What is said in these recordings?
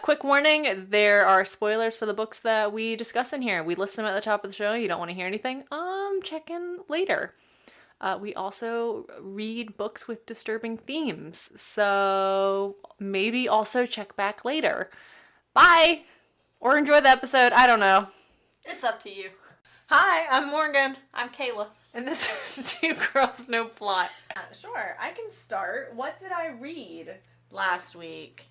Quick warning, there are spoilers for the books that we discuss in here. We list them at the top of the show. You don't want to hear anything? Check in later. We also read books with disturbing themes, so maybe also check back later. Bye! Or enjoy the episode, I don't know. It's up to you. Hi, I'm Morgan. I'm Kayla. And this is Two Girls, No Plot. Sure, I can start. What did I read last week?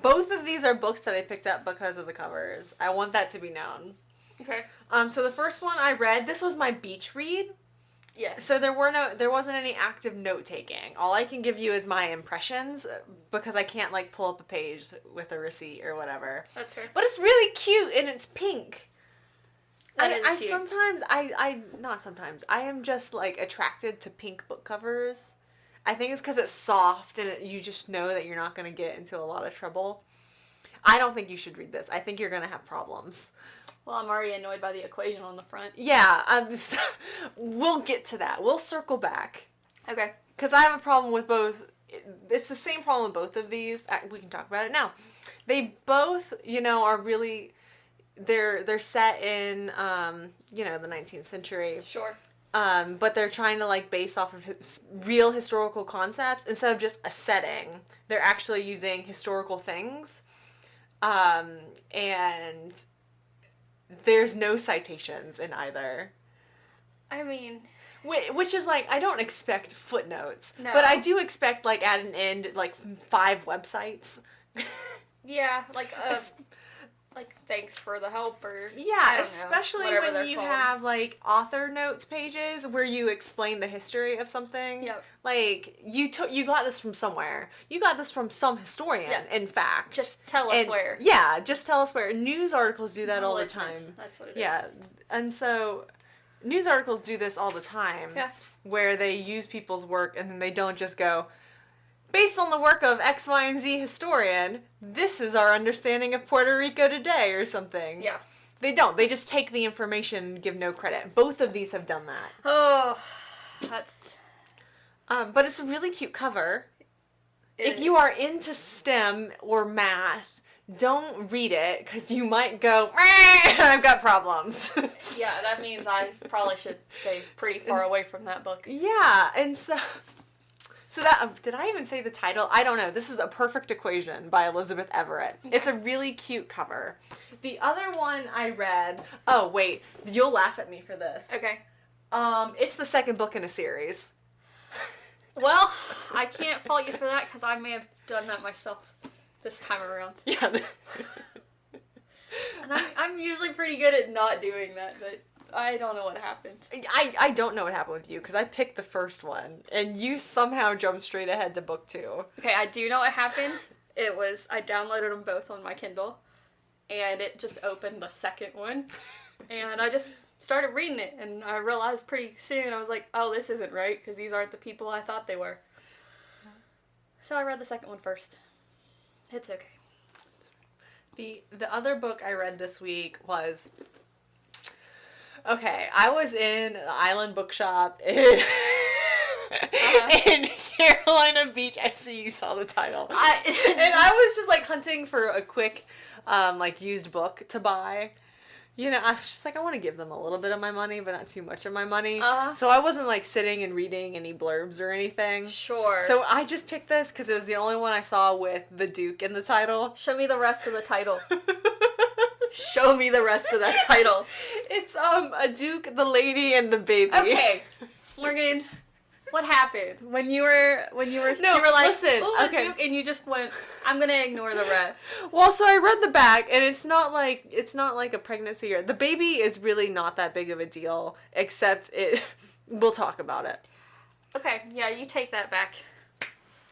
Both of these are books that I picked up because of the covers. I want that to be known. Okay. So the first one I read, this was my beach read. Yes. So there wasn't any active note taking. All I can give you is my impressions because I can't like pull up a page with a receipt or whatever. That's fair. But it's really cute and it's pink. That is cute. I am just like attracted to pink book covers. I think it's because it's soft and you just know that you're not going to get into a lot of trouble. I don't think you should read this. I think you're going to have problems. Well, I'm already annoyed by the equation on the front. Yeah, we'll get to that. We'll circle back. Okay. Because I have a problem with both. It's the same problem with both of these. We can talk about it now. They both, are really... They're set in, the 19th century. Sure. But they're trying to, like, base off of real historical concepts instead of just a setting. They're actually using historical things. And there's no citations in either. I mean... Which is, like, I don't expect footnotes. No. But I do expect, like, at an end, like, 5 websites. Yeah, like thanks for the help or... Yeah, especially when you called. have, like, author notes pages where you explain the history of something. Yep. Like, you got this from somewhere. You got this from some historian, in fact. Just tell us where. Yeah, just tell us where. News articles do that all the time. That's what it is. Yeah, and so news articles do this all the time. Yeah. Where they use people's work and then they don't just go, based on the work of X, Y, and Z historian, this is our understanding of Puerto Rico today, or something. Yeah. They don't. They just take the information and give no credit. Both of these have done that. Oh, that's... But it's a really cute cover. If is. you are into STEM or math, don't read it, because you might go, I've got problems. Yeah, that means I probably should stay pretty far away from that book. Yeah, and so that, did I even say the title? I don't know. This is A Perfect Equation by Elizabeth Everett. Okay. It's a really cute cover. The other one I read, oh wait, you'll laugh at me for this. Okay. It's the second book in a series. Well, I can't fault you for that because I may have done that myself this time around. Yeah. And I'm usually pretty good at not doing that, but I don't know what happened. I don't know what happened with you because I picked the first one and you somehow jumped straight ahead to book 2. Okay, I do know what happened. It was, I downloaded them both on my Kindle and it just opened the second one and I just started reading it and I realized pretty soon, I was like, oh, this isn't right because these aren't the people I thought they were. So I read the second one first. It's okay. The other book I read this week was... Okay, I was in the Island Bookshop in Carolina Beach. I see you saw the title. And I was just like hunting for a quick used book to buy. I was just like, I want to give them a little bit of my money, but not too much of my money. So I wasn't like sitting and reading any blurbs or anything. Sure. So I just picked this because it was the only one I saw with the Duke in the title. Show me the rest of the title. Show me the rest of that title. It's a Duke, the lady, and the baby. Okay, Morgan, what happened when you were No, you were like, listen, oh, okay. Duke, and you just went, I'm gonna ignore the rest. Well, so I read the back, and it's not like a pregnancy or the baby is really not that big of a deal, except it. We'll talk about it. Okay, yeah, you take that back.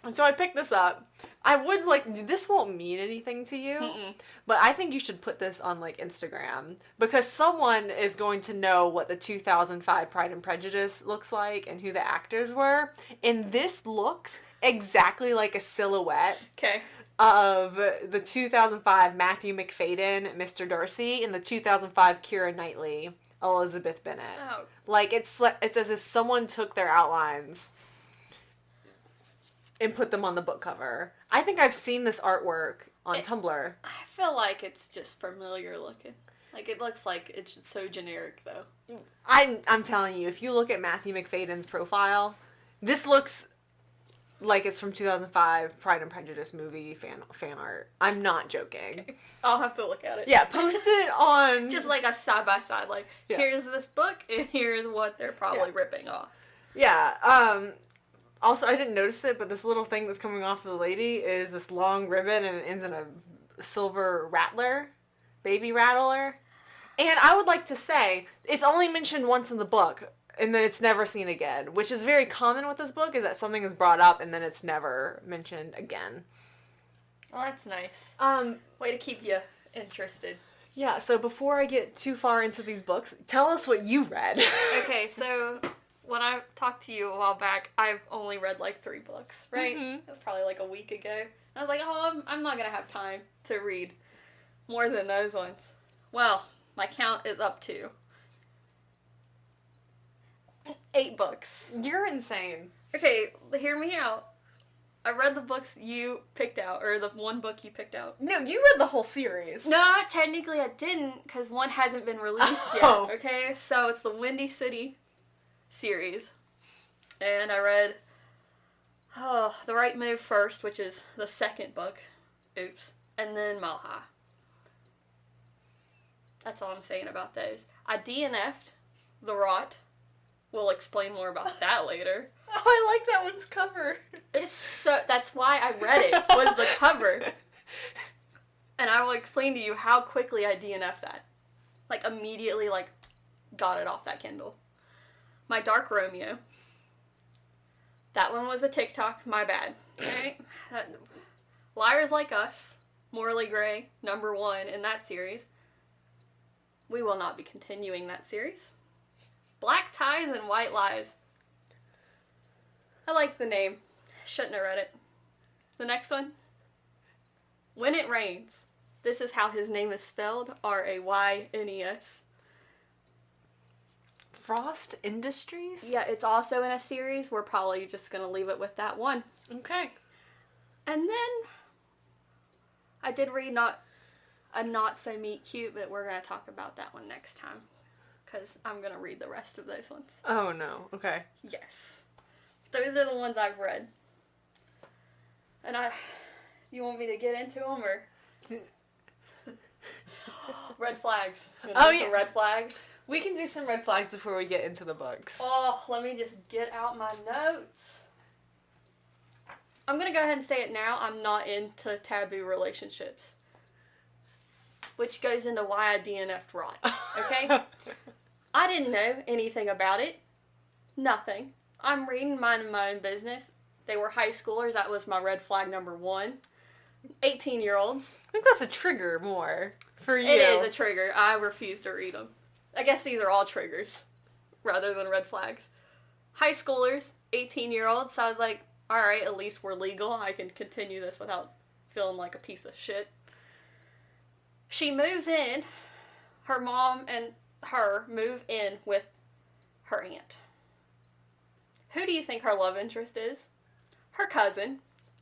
So I picked this up. I would this won't mean anything to you, but I think you should put this on Instagram because someone is going to know what the 2005 Pride and Prejudice looks like and who the actors were. And this looks exactly like a silhouette of the 2005 Matthew McFadden, Mr. Darcy, and the 2005 Keira Knightley, Elizabeth Bennet. Oh. It's as if someone took their outlines and put them on the book cover. I think I've seen this artwork on Tumblr. I feel like it's just familiar looking. Like, it looks like it's so generic, though. I'm telling you, if you look at Matthew McFadden's profile, this looks like it's from 2005 Pride and Prejudice movie fan art. I'm not joking. Okay. I'll have to look at it. Yeah, post it on... Just like a side-by-side. Like, here's this book, and here's what they're probably ripping off. Yeah, also, I didn't notice it, but this little thing that's coming off of the lady is this long ribbon, and it ends in a silver rattler, baby rattler. And I would like to say, it's only mentioned once in the book, and then it's never seen again, which is very common with this book, is that something is brought up, and then it's never mentioned again. Well, that's nice. Way to keep you interested. Yeah, so before I get too far into these books, tell us what you read. Okay, so... when I talked to you a while back, I've only read like 3 books, right? Mm-hmm. It was probably like a week ago. And I was like, oh, I'm not going to have time to read more than those ones. Well, my count is up to 8 books. You're insane. Okay, hear me out. I read the books you picked out, or the one book you picked out. No, you read the whole series. No, technically I didn't, because one hasn't been released yet, okay? So it's the Windy City series, and I read The Right Move first, which is the second book, oops, and then Mile High. That's all I'm saying about those. I DNF'd The Rot. We'll explain more about that later. Oh, I like that one's cover. It's so, that's why I read it, was the cover. And I will explain to you how quickly I DNF'd that. Like, immediately, like, got it off that Kindle. My Dark Romeo. That one was a TikTok. My bad. Alright? Liars Like Us. Morally Grey. Number 1 in that series. We will not be continuing that series. Black Ties and White Lies. I like the name. Shouldn't have read it. The next one. When It Rains. This is how his name is spelled. Raynes. Frost Industries? Yeah, it's also in a series. We're probably just going to leave it with that one. Okay. And then I did read Not So Meet Cute, but we're going to talk about that one next time. Because I'm going to read the rest of those ones. Oh, no. Okay. Yes. Those are the ones I've read. And you want me to get into them, or? Red flags. Oh, yeah. Red flags. We can do some red flags before we get into the books. Oh, let me just get out my notes. I'm going to go ahead and say it now. I'm not into taboo relationships. Which goes into why I DNF'd Rot. Okay? I didn't know anything about it. Nothing. I'm reading, minding my own business. They were high schoolers. That was my red flag number 1. 18-year-olds. I think that's a trigger more for you. It is a trigger. I refuse to read them. I guess these are all triggers rather than red flags. High schoolers, 18-year-olds. So I was like, all right, at least we're legal. I can continue this without feeling like a piece of shit. She moves in. Her mom and her move in with her aunt. Who do you think her love interest is? Her cousin.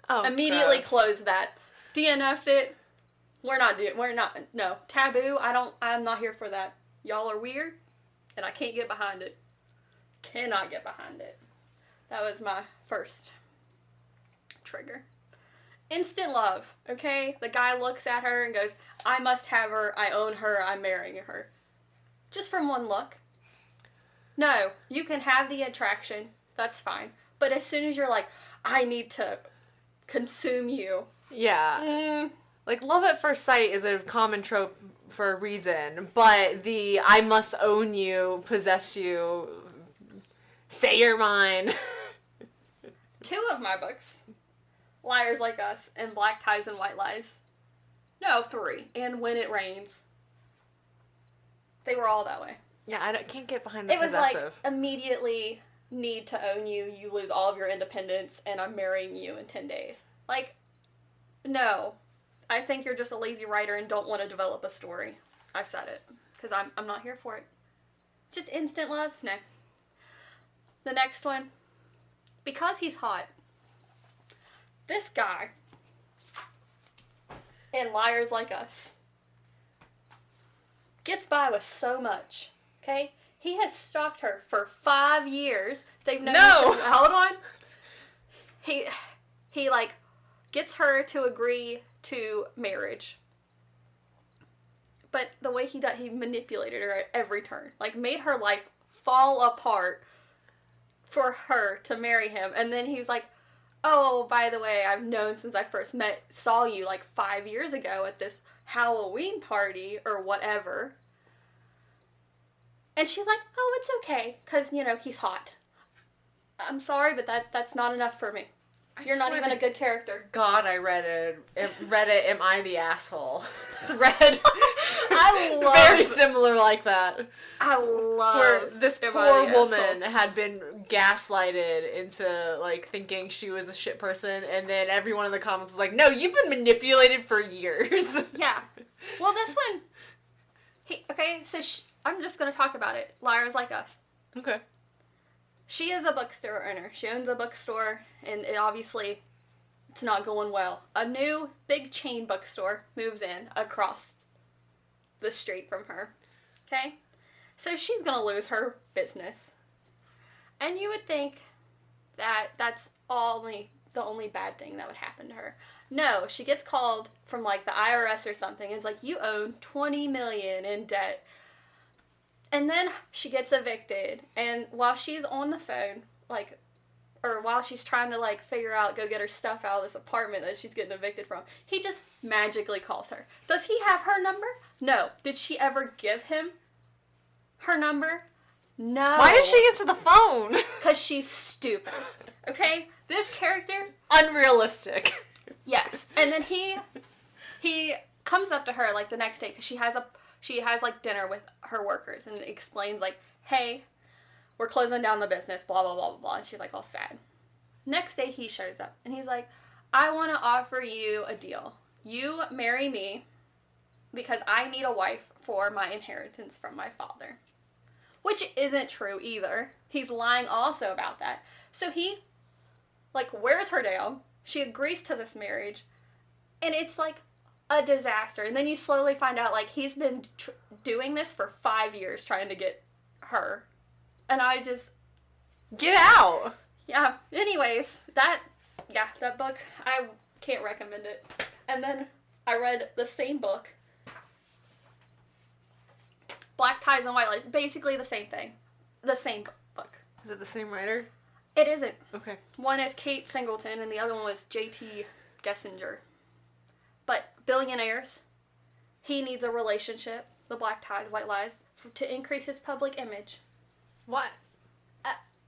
Oh, immediately gross. closed that. DNF'd it. No. Taboo, I'm not here for that. Y'all are weird, and I can't get behind it. Cannot get behind it. That was my first trigger. Instant love, okay? The guy looks at her and goes, I must have her, I own her, I'm marrying her. Just from one look. No, you can have the attraction, that's fine. But as soon as you're like, I need to consume you. Yeah. Like, love at first sight is a common trope for a reason, but the I must own you, possess you, say you're mine. 2 of my books, Liars Like Us and Black Ties and White Lies. No, 3. And When It Rains. They were all that way. Yeah, I can't get behind the It was possessive. like, immediately need to own you, you lose all of your independence, and I'm marrying you in 10 days. Like, no. I think you're just a lazy writer and don't want to develop a story. I said it. Because I'm not here for it. Just instant love? No. The next one. Because he's hot. This guy in Liars Like Us. Gets by with so much. Okay? He has stalked her for 5 years. They've known each other. Hold on. He like gets her to agree to marriage. But the way he manipulated her at every turn. Like, made her life fall apart for her to marry him. And then he's like, oh, by the way, I've known since I first saw you like 5 years ago at this Halloween party or whatever. And she's like, oh, it's okay, because, he's hot. I'm sorry, but that's not enough for me. You're not even a good character. God, I read it. Am I the asshole? Thread. I love. Very similar like that. I love. Where this poor woman had been gaslighted into like thinking she was a shit person, and then everyone in the comments was like, "No, you've been manipulated for years." Yeah. Well, this one. So I'm just gonna talk about it. Liars Like Us. Okay. She is a bookstore owner. She owns a bookstore, and obviously, it's not going well. A new big chain bookstore moves in across the street from her. Okay? So she's going to lose her business. And you would think that that's the only bad thing that would happen to her. No, she gets called from like the IRS or something. It's like, you owe $20 million in debt. And then she gets evicted, and while she's on the phone, or while she's trying to, figure out, go get her stuff out of this apartment that she's getting evicted from, he just magically calls her. Does he have her number? No. Did she ever give him her number? No. Why did she answer the phone? Because she's stupid. Okay? This character... Unrealistic. Yes. And then he comes up to her, the next day, because she has dinner with her workers and explains, hey, we're closing down the business, blah, blah, blah, blah, blah. And she's, all sad. Next day, he shows up, and he's like, I want to offer you a deal. You marry me because I need a wife for my inheritance from my father. Which isn't true either. He's lying also about that. So he, wears her down. She agrees to this marriage, and it's, a disaster. And then you slowly find out, he's been doing this for 5 years trying to get her. And I just... Get out! Yeah. Anyways, that book, I can't recommend it. And then I read the same book. Black Ties and White Lies. Basically the same thing. The same book. Is it the same writer? It isn't. Okay. One is Kate Singleton, and the other one was J.T. Gessinger. But billionaires, he needs a relationship, the Black Ties, White Lies, to increase his public image. What?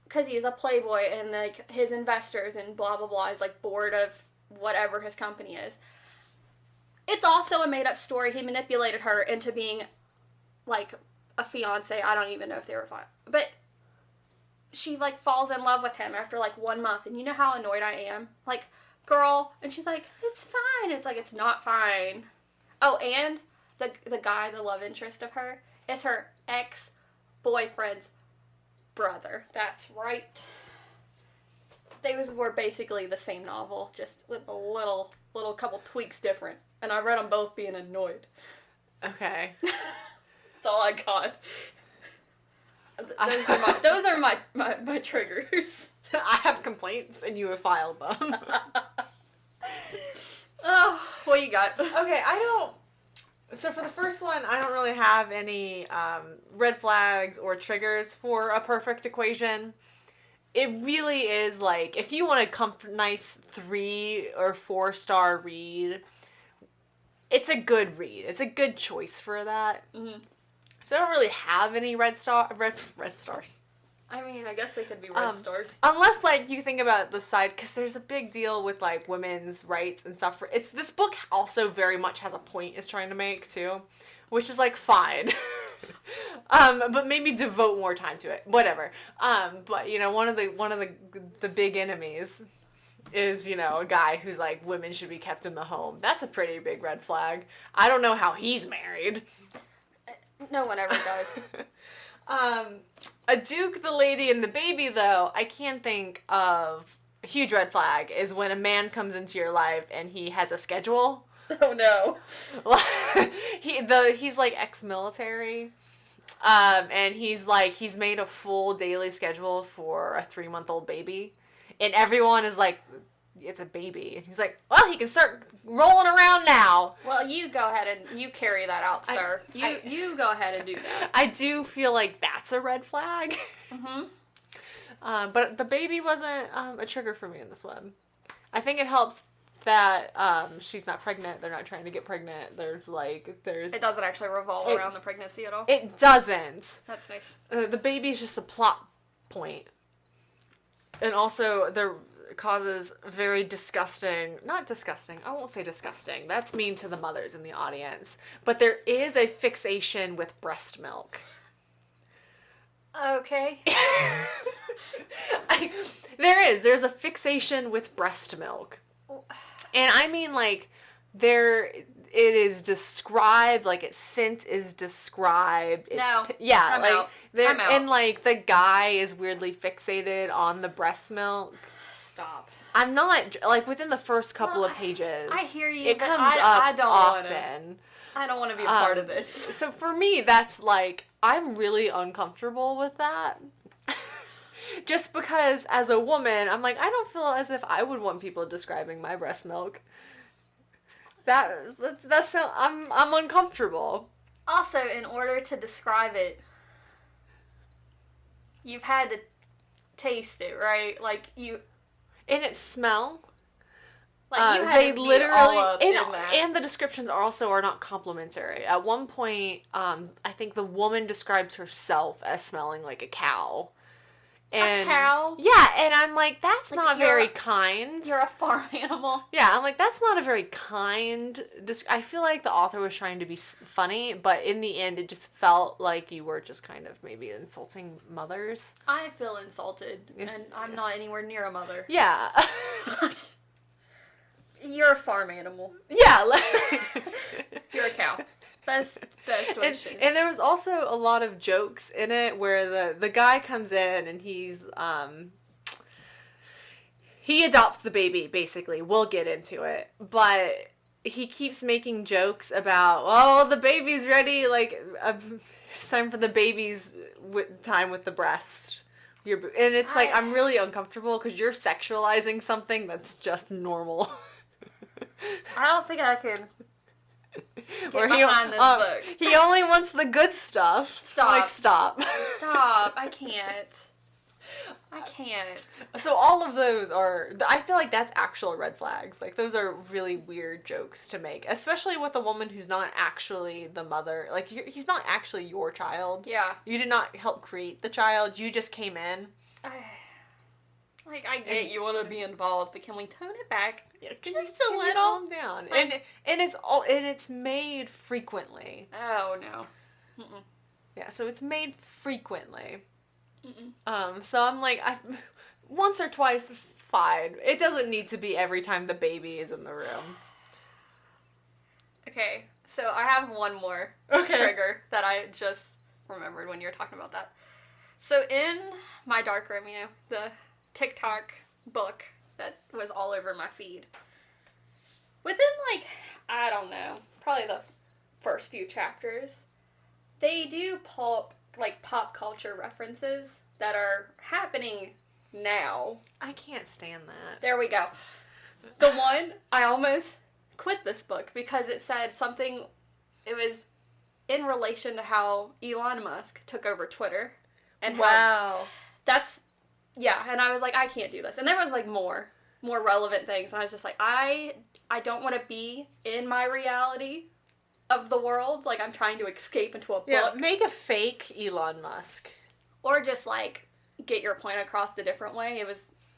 Because he's a playboy, and his investors and blah blah blah is board of whatever his company is. It's also a made up story. He manipulated her into being a fiance. I don't even know if they were fine, but she falls in love with him after 1 month, and you know how annoyed I am. Girl, and she's like, it's fine. It's it's not fine. Oh, and the guy, the love interest of her, is her ex-boyfriend's brother. That's right. Those were basically the same novel, just with a little couple tweaks different. And I read them both being annoyed. Okay. That's all I got. Those are my triggers. I have complaints, and you have filed them. Oh, what you got? Okay, so for the first one, I don't really have any red flags or triggers for A Perfect Equation. It really is if you want a nice 3 or 4 star read, it's a good read. It's a good choice for that. Mm-hmm. So I don't really have any red stars. I mean, I guess they could be red stars. Unless, you think about the side, because there's a big deal with, women's rights and stuff. This book also very much has a point it's trying to make, too. Which is, fine. But maybe devote more time to it. Whatever. But, one of the big enemies is, a guy who's women should be kept in the home. That's a pretty big red flag. I don't know how he's married. No one ever does. A Duke, the Lady, and the Baby, though, I can think of a huge red flag is when a man comes into your life and he has a schedule. Oh no. He's like ex-military. And he's made a full daily schedule for a 3-month-old baby. And everyone is like, it's a baby. And he's like, well, he can start rolling around now. Well, you go ahead and you carry that out, sir. You go ahead and do that. I do feel like that's a red flag. But the baby wasn't a trigger for me in this one. I think it helps that she's not pregnant. They're not trying to get pregnant. It doesn't actually revolve around the pregnancy at all. It doesn't. That's nice. The baby's just a plot point. And also, there causes very not disgusting, I won't say disgusting, that's mean to the mothers in the audience, but there is a fixation with breast milk. Okay. There's a fixation with breast milk. And I mean, like, it is described, like, its scent is described. No. Yeah, I'm like, out. I'm out. and, like, the guy is weirdly fixated on the breast milk. Stop. I'm not, like, within the first couple of pages. I hear you, It but comes I up don't often. I don't want to be a part of this. So for me, that's, like, I'm really uncomfortable with that. Just because, as a woman, I'm like, I don't feel as if I would want people describing my breast milk. That's I'm uncomfortable. Also, in order to describe it, you've had to taste it, right? Like, you... And its smell. Like, you had they to be literally all up in that. And the descriptions are not complimentary. At one point, I think the woman describes herself as smelling like a cow. And, a cow? Yeah, and I'm like, that's Like, not very kind. You're a farm animal. Yeah, I'm like, that's not a very kind... I feel like the author was trying to be funny, but in the end, it just felt like you were just kind of maybe insulting mothers. I feel insulted, and I'm not anywhere near a mother. Yeah. You're a farm animal. Yeah. You're a cow. Best wishes. And there was also a lot of jokes in it where the guy comes in and he adopts the baby, basically. We'll get into it. But he keeps making jokes about, oh, the baby's ready, like, it's time for the baby's time with the breast. And it's like, I'm really uncomfortable because you're sexualizing something that's just normal. I don't think I could... Or behind this book. He only wants the good stuff. Stop. Like, stop. Stop. I can't. So all of those I feel like that's actual red flags. Like, those are really weird jokes to make. Especially with a woman who's not actually the mother. Like, he's not actually your child. Yeah. You did not help create the child. You just came in. Like, I get you want to be involved, but can we tone it back just a little? Calm down. Like, and it's made frequently. Oh no. Mm-mm. Yeah, so it's made frequently. So I'm like, once or twice, fine. It doesn't need to be every time the baby is in the room. Okay, so I have one more trigger that I just remembered when you were talking about that. So in My Dark Romeo, the TikTok book that was all over my feed, within, like, I don't know, probably the first few chapters, they do pop culture references that are happening now. I can't stand that. There we go. The one, I almost quit this book because it said something, it was in relation to how Elon Musk took over Twitter. And wow. Yeah, and I was like, I can't do this. And there was, like, more relevant things. And I was just like, I don't want to be in my reality of the world. Like, I'm trying to escape into a book. Yeah, make a fake Elon Musk. Or just, like, get your point across a different way.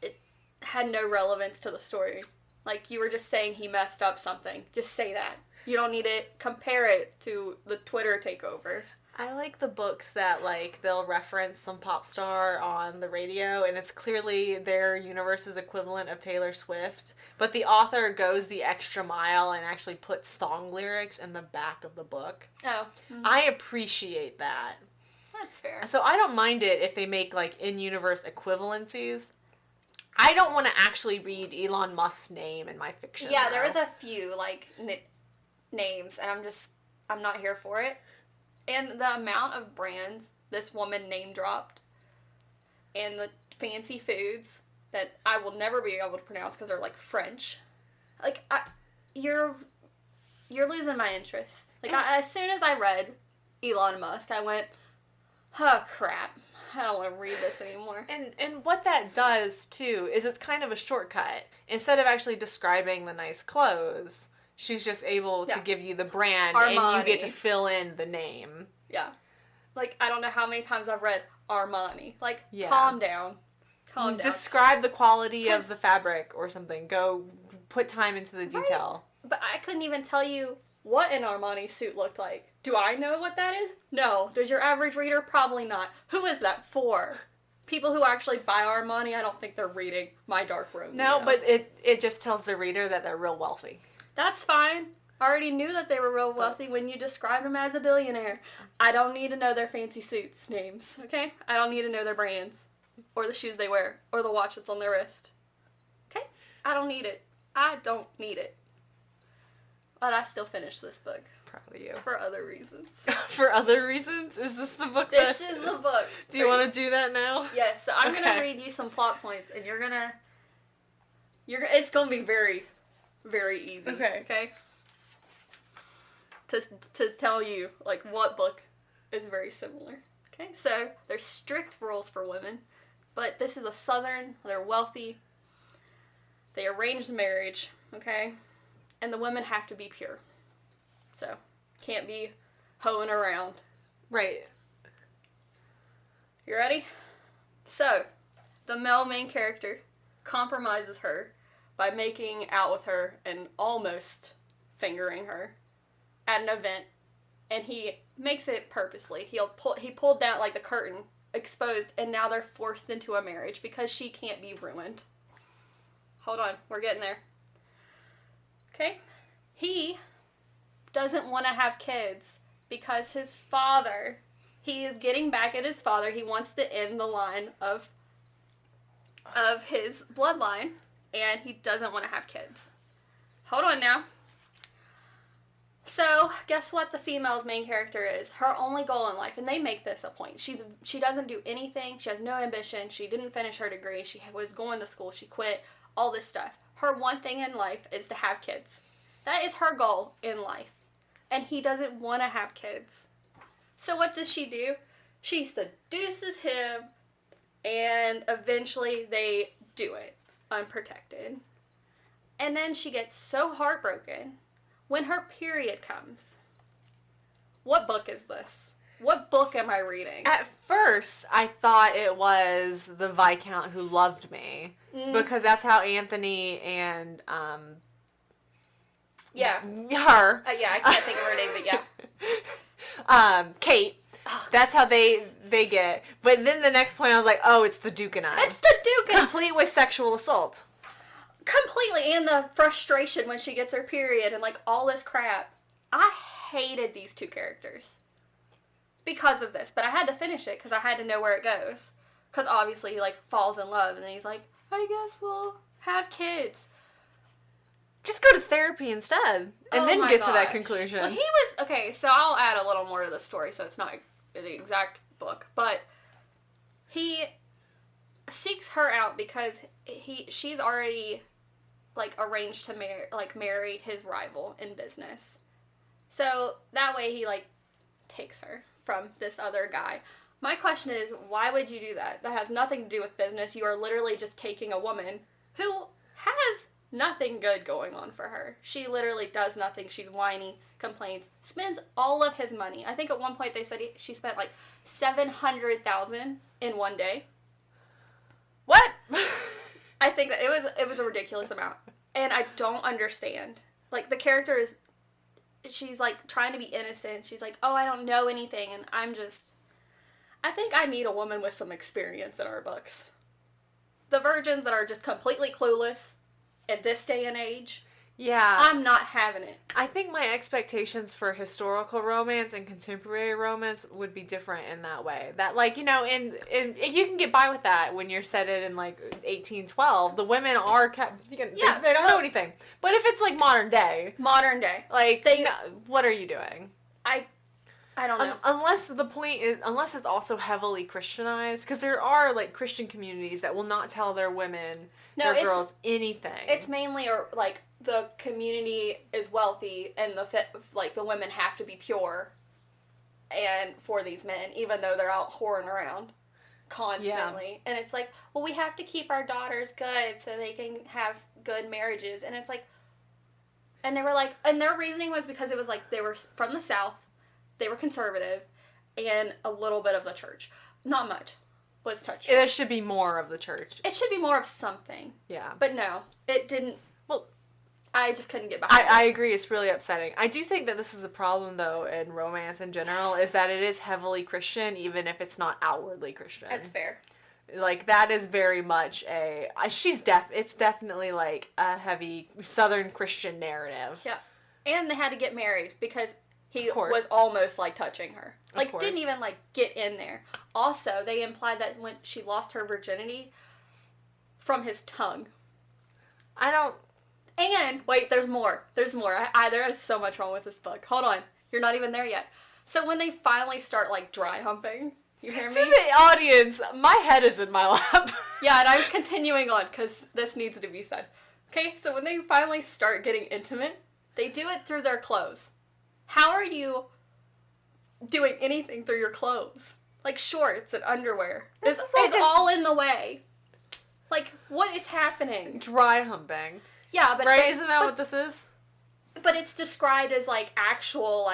It had no relevance to the story. Like, you were just saying he messed up something. Just say that. You don't need to compare it to the Twitter takeover. I like the books that, like, they'll reference some pop star on the radio, and it's clearly their universe's equivalent of Taylor Swift, but the author goes the extra mile and actually puts song lyrics in the back of the book. Oh. Mm-hmm. I appreciate that. That's fair. So I don't mind it if they make, like, in-universe equivalencies. I don't want to actually read Elon Musk's name in my fiction. Yeah, though. there was a few, like, names, and I'm not here for it. And the amount of brands this woman name dropped, and the fancy foods that I will never be able to pronounce because they're like French. Like, you're losing my interest. Like, as soon as I read Elon Musk, I went, oh crap, I don't want to read this anymore. And what that does too is it's kind of a shortcut. Instead of actually describing the nice clothes, she's just able to give you the brand, Armani. and you get to fill in the name. Yeah. Like, I don't know how many times I've read Armani. Like, calm down. Calm down. Describe the quality of the fabric or something. Go put time into the detail. Right? But I couldn't even tell you what an Armani suit looked like. Do I know what that is? No. Does your average reader? Probably not. Who is that for? People who actually buy Armani, I don't think they're reading My Dark Romeo. No, but it just tells the reader that they're real wealthy. That's fine. I already knew that they were real wealthy when you described them as a billionaire. I don't need to know their fancy suits names, okay? I don't need to know their brands, or the shoes they wear, or the watch that's on their wrist. Okay? I don't need it. I don't need it. But I still finished this book. Proud of you. For other reasons. For other reasons? Is this the book? This is the book. Do you want to do that now? Yes. So I'm going to read you some plot points, and it's going to be very, very easy. Okay. Okay? To tell you, like, what book is very similar. Okay? So, there's strict rules for women, but this is a Southern, they're wealthy, they arranged marriage, okay? And the women have to be pure. So, can't be hoeing around. Right. You ready? So, the male main character compromises her by making out with her and almost fingering her at an event, and he makes it purposely. He pulled down, like, the curtain, exposed, and now they're forced into a marriage because she can't be ruined. Hold on, we're getting there. Okay? He doesn't want to have kids because his father, he is getting back at his father. He wants to end the line of his bloodline, and he doesn't want to have kids. Hold on now. So, guess what the female's main character is? Her only goal in life, and they make this a point. She doesn't do anything. She has no ambition. She didn't finish her degree. She was going to school. She quit. All this stuff. Her one thing in life is to have kids. That is her goal in life. And he doesn't want to have kids. So what does she do? She seduces him, and eventually they do it, unprotected. And then she gets so heartbroken when her period comes. What book is this? What book am I reading? At first, I thought it was The Viscount Who Loved Me. Because that's how Anthony and, yeah. Her. Yeah, I can't think of her name, but yeah. Kate. Oh, that's how they get. But then the next point, I was like, oh, it's the Duke and I. It's the Duke and I. Complete with sexual assault. Completely. And the frustration when she gets her period and, like, all this crap. I hated these two characters because of this. But I had to finish it because I had to know where it goes. Because obviously he, like, falls in love. And then he's like, I guess we'll have kids. Just go to therapy instead. And then get to that conclusion. Well, he was... Okay, so I'll add a little more to the story so it's not the exact book. But he seeks her out because she's already, like, arranged to marry his rival in business. So that way he, like, takes her from this other guy. My question is, why would you do that? That has nothing to do with business. You are literally just taking a woman who has nothing good going on for her. She literally does nothing. She's whiny, complains, spends all of his money. I think at one point they said she spent like $700,000 in one day. What? I think that it was a ridiculous amount. And I don't understand. Like, the character is, she's like trying to be innocent. She's like, oh, I don't know anything. And I think I need a woman with some experience in our books. The virgins that are just completely clueless at this day and age. Yeah. I'm not having it. I think my expectations for historical romance and contemporary romance would be different in that way. That, like, you know, in you can get by with that when you're set it in, like, 1812. The women are kept, they don't know anything. But if it's, like, modern day, like, what are you doing? I don't know. Unless it's also heavily Christianized, because there are, like, Christian communities that will not tell their women, their girls, anything. It's mainly, like, the community is wealthy, and the women have to be pure, and for these men, even though they're out whoring around constantly. Yeah. And it's like, well, we have to keep our daughters good so they can have good marriages. And it's like, and they were like, and their reasoning was because it was like they were from the South, they were conservative, and a little bit of the church. Not much was touched. There should be more of the church. It should be more of something. Yeah. But no, it didn't. Well, I just couldn't get behind it. I agree. It's really upsetting. I do think that this is a problem, though, in romance in general, is that it is heavily Christian, even if it's not outwardly Christian. That's fair. Like, that is very much it's definitely, like, a heavy Southern Christian narrative. Yeah. And they had to get married because he was almost, like, touching her. Like, didn't even, like, get in there. Also, they implied that when she lost her virginity from his tongue. And, wait, there's more. There's more. There is so much wrong with this book. Hold on. You're not even there yet. So when they finally start, like, dry humping, you hear me? To the audience, my head is in my lap. Yeah, and I'm continuing on because this needs to be said. Okay, so when they finally start getting intimate, they do it through their clothes. How are you doing anything through your clothes? Like shorts and underwear. It's all in the way. Like, what is happening? Dry humping. Yeah, but... Right, isn't that what this is? But it's described as, like, actual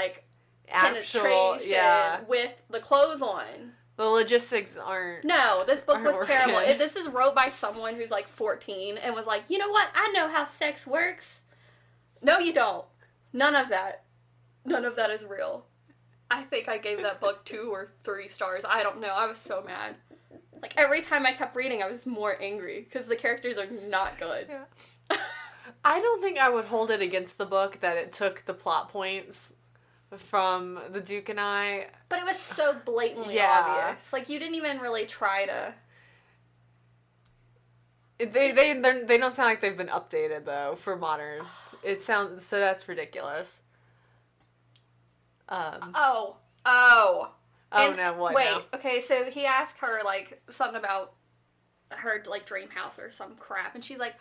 penetration with the clothes on. The logistics aren't... No, this book was working. terrible. This is wrote by someone who's, like, 14 and was like, you know what? I know how sex works. No, you don't. None of that. None of that is real. I think I gave that book 2 or 3 stars. I don't know. I was so mad. Like, every time I kept reading, I was more angry because the characters are not good. Yeah. I don't think I would hold it against the book that it took the plot points from The Duke and I. But it was so blatantly obvious. Like, you didn't even really try to... They don't sound like they've been updated, though, for modern. So that's ridiculous. Oh, no, what? Wait, no? Okay, so he asked her, like, something about her, like, dream house or some crap, and she's like,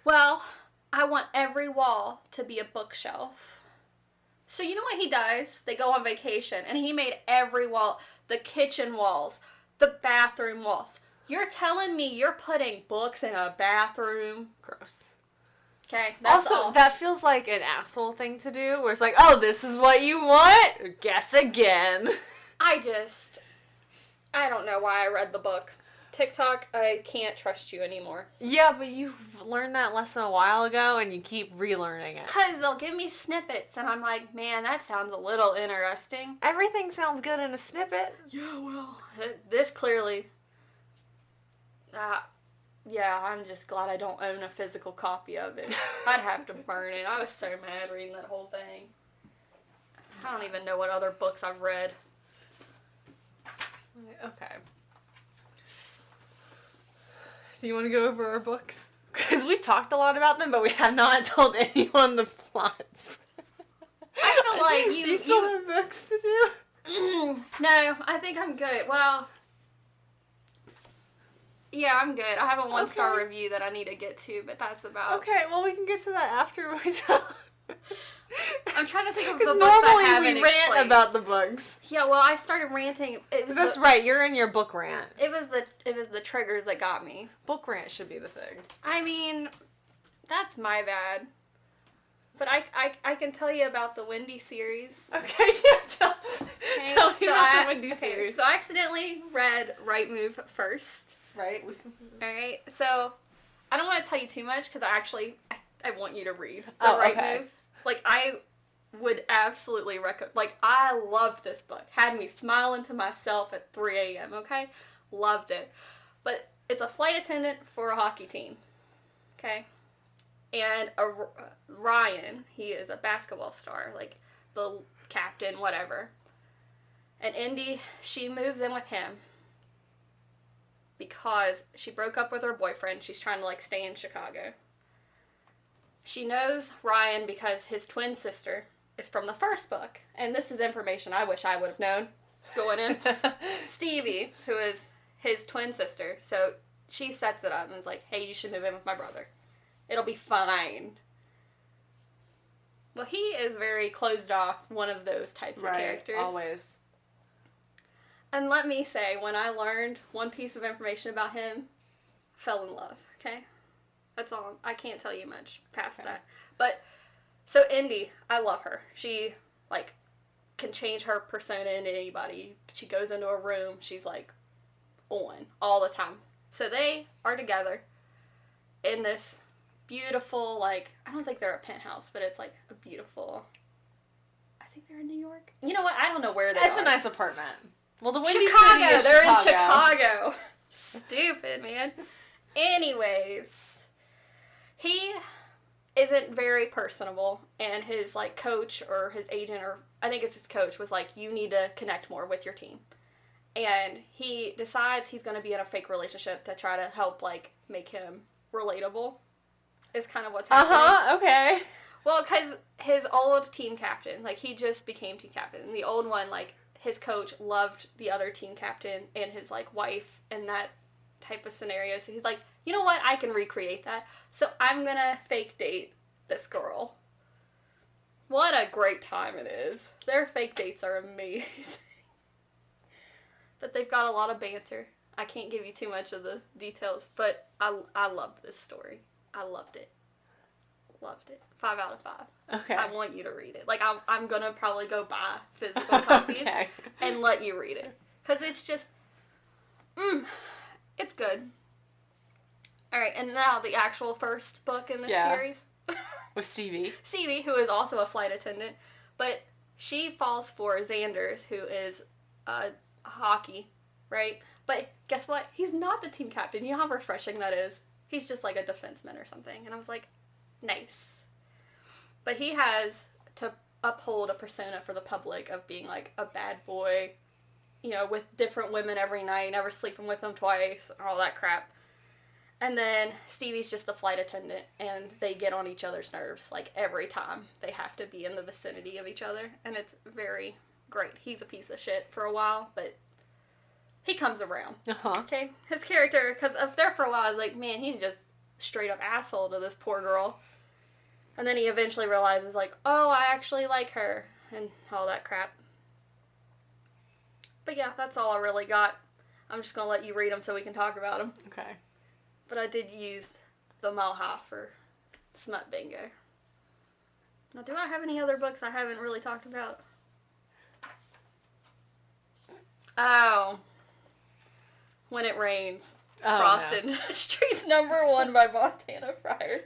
well, I want every wall to be a bookshelf. So you know what he does? They go on vacation, and he made every wall, the kitchen walls, the bathroom walls. You're telling me you're putting books in a bathroom? Gross. Okay, that's also, all. that feels like an asshole thing to do, where it's like, oh, this is what you want? Guess again. I don't know why I read the book. TikTok, I can't trust you anymore. Yeah, but you learned that lesson a while ago, and you keep relearning it. Because they'll give me snippets, and I'm like, man, that sounds a little interesting. Everything sounds good in a snippet. Yeah, well, this clearly... yeah, I'm just glad I don't own a physical copy of it. I'd have to burn it. I was so mad reading that whole thing. I don't even know what other books I've read. Okay. Do you want to go over our books? Because we've talked a lot about them, but we have not told anyone the plots. I feel like Do you still have books to do? No, I think I'm good. Well, yeah, I'm good. I have a 1-star review that I need to get to, but that's about... Okay, well, we can get to that after we tell... I'm trying to think of the Because books I normally haven't we rant explained. about the books. Yeah, well, I started ranting. That's right, you're in your book rant. It was the triggers that got me. Book rant should be the thing. I mean, that's my bad. But I can tell you about the Wendy series. Okay, yeah, tell me about the Wendy series. So I accidentally read Right Move first. Right? Alright, so I don't want to tell you too much because I want you to read the Right Move. Like, I would absolutely recommend... Like, I loved this book. Had me smiling to myself at 3 a.m., okay? Loved it. But it's a flight attendant for a hockey team. Okay? And Ryan, he is a basketball star, like the captain, whatever. And Indy, she moves in with him because she broke up with her boyfriend. She's trying to, like, stay in Chicago. She knows Ryan because his twin sister is from the first book. And this is information I wish I would have known going in. Stevie, who is his twin sister. So she sets it up and is like, hey, you should move in with my brother. It'll be fine. Well, he is very closed off, one of those types of characters. Always. And let me say, when I learned one piece of information about him, fell in love, okay? That's all. I can't tell you much past that. But, so Indy, I love her. She, like, can change her persona into anybody. She goes into a room, she's, like, on all the time. So they are together in this beautiful, like, I don't think they're a penthouse, but it's, like, a beautiful, I think they're in New York. You know what? I don't know where they are. It's a nice apartment. Well, the Windy Chicago! City is They're Chicago. in Chicago. Stupid, man. Anyways, he isn't very personable, and his, like, coach or his agent, or I think it's his coach, was like, you need to connect more with your team. And he decides he's going to be in a fake relationship to try to help, like, make him relatable, is kind of what's happening. Uh-huh, okay. Well, because his old team captain, like, he just became team captain, and the old one, like, his coach loved the other team captain and his, like, wife and that type of scenario. So he's like, you know what? I can recreate that. So I'm going to fake date this girl. What a great time it is. Their fake dates are amazing. But they've got a lot of banter. I can't give you too much of the details, but I loved this story. I loved it. Loved it. 5 out of 5. Okay. I want you to read it. Like, I'm gonna probably go buy physical copies Okay. and let you read it. Because it's just, it's good. Alright, and now the actual first book in this series. With Stevie. Stevie, who is also a flight attendant, but she falls for Xanders, who is hockey, right? But guess what? He's not the team captain. You know how refreshing that is? He's just like a defenseman or something. And I was like, nice. But he has to uphold a persona for the public of being, like, a bad boy, you know, with different women every night, never sleeping with them twice, all that crap. And then Stevie's just a flight attendant, and they get on each other's nerves, like, every time they have to be in the vicinity of each other. And it's very great. He's a piece of shit for a while, but he comes around. Uh-huh. Okay? His character, because up there for a while, I was like, man, he's just straight up asshole to this poor girl. And then he eventually realizes, like, oh, I actually like her, and all that crap. But yeah, that's all I really got. I'm just going to let you read them so we can talk about them. Okay. But I did use the Malha for Smut Bingo. Now, do I have any other books I haven't really talked about? Oh. When It Rains. Frost Industries #1 by Montana Fryer.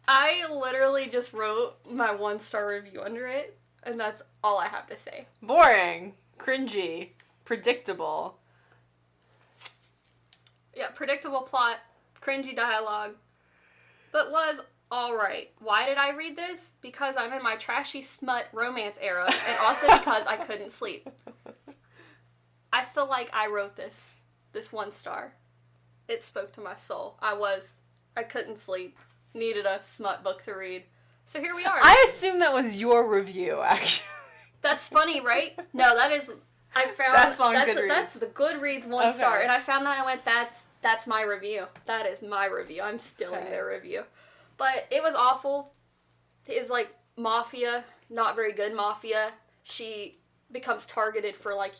I literally just wrote my 1-star review under it, and that's all I have to say. Boring. Cringy. Predictable. Yeah, predictable plot, cringy dialogue, but was alright. Why did I read this? Because I'm in my trashy smut romance era, and also because I couldn't sleep. I feel like I wrote this 1 star. It spoke to my soul. I couldn't sleep. Needed a smut book to read. So here we are. I assume that was your review, actually. That's funny, right? No, that is... I found... That's on Goodreads. That's the Goodreads 1 star. And I found that I went, that's my review. That is my review. I'm stealing their review. But it was awful. It was like mafia, not very good mafia. She becomes targeted for, like,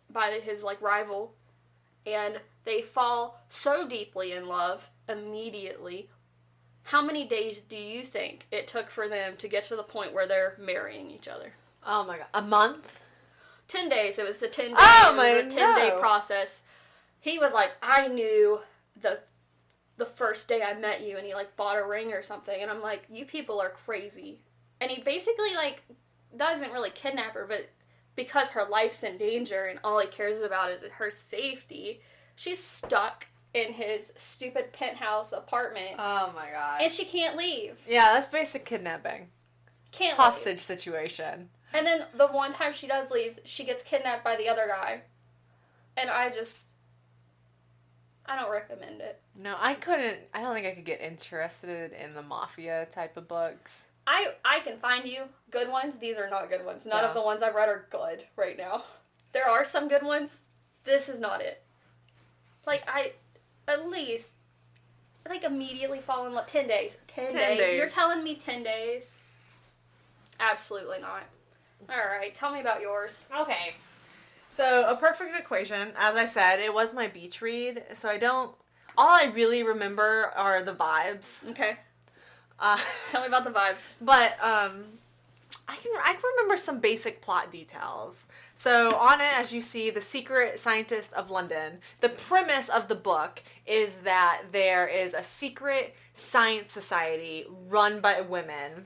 by his, like, rival. And they fall so deeply in love immediately. How many days do you think it took for them to get to the point where they're marrying each other? Oh my god. A month? 10 days. It was a 10-day, Oh 10-day process. He was like, I knew the first day I met you, and he, like, bought a ring or something. And I'm like, you people are crazy. And he basically, like, doesn't really kidnap her, but because her life's in danger and all he cares about is her safety, she's stuck in his stupid penthouse apartment. Oh my god. And she can't leave. Yeah, that's basic kidnapping. Can't Hostage leave. situation. And then the one time she does leave, she gets kidnapped by the other guy. And I don't recommend it. No, I don't think I could get interested in the mafia type of books. I can find you good ones. These are not good ones. None Yeah. of the ones I've read are good right now. There are some good ones. This is not it. Like, at least, like, immediately fall in love. 10 days. 10 days. You're telling me 10 days? Absolutely not. Alright, tell me about yours. Okay. So, A Perfect Equation, as I said, it was my beach read, so all I really remember are the vibes. Okay. Uh, Tell me about the vibes. But, I can remember some basic plot details. So, on it, as you see, the secret scientist of London, the premise of the book is that there is a secret science society run by women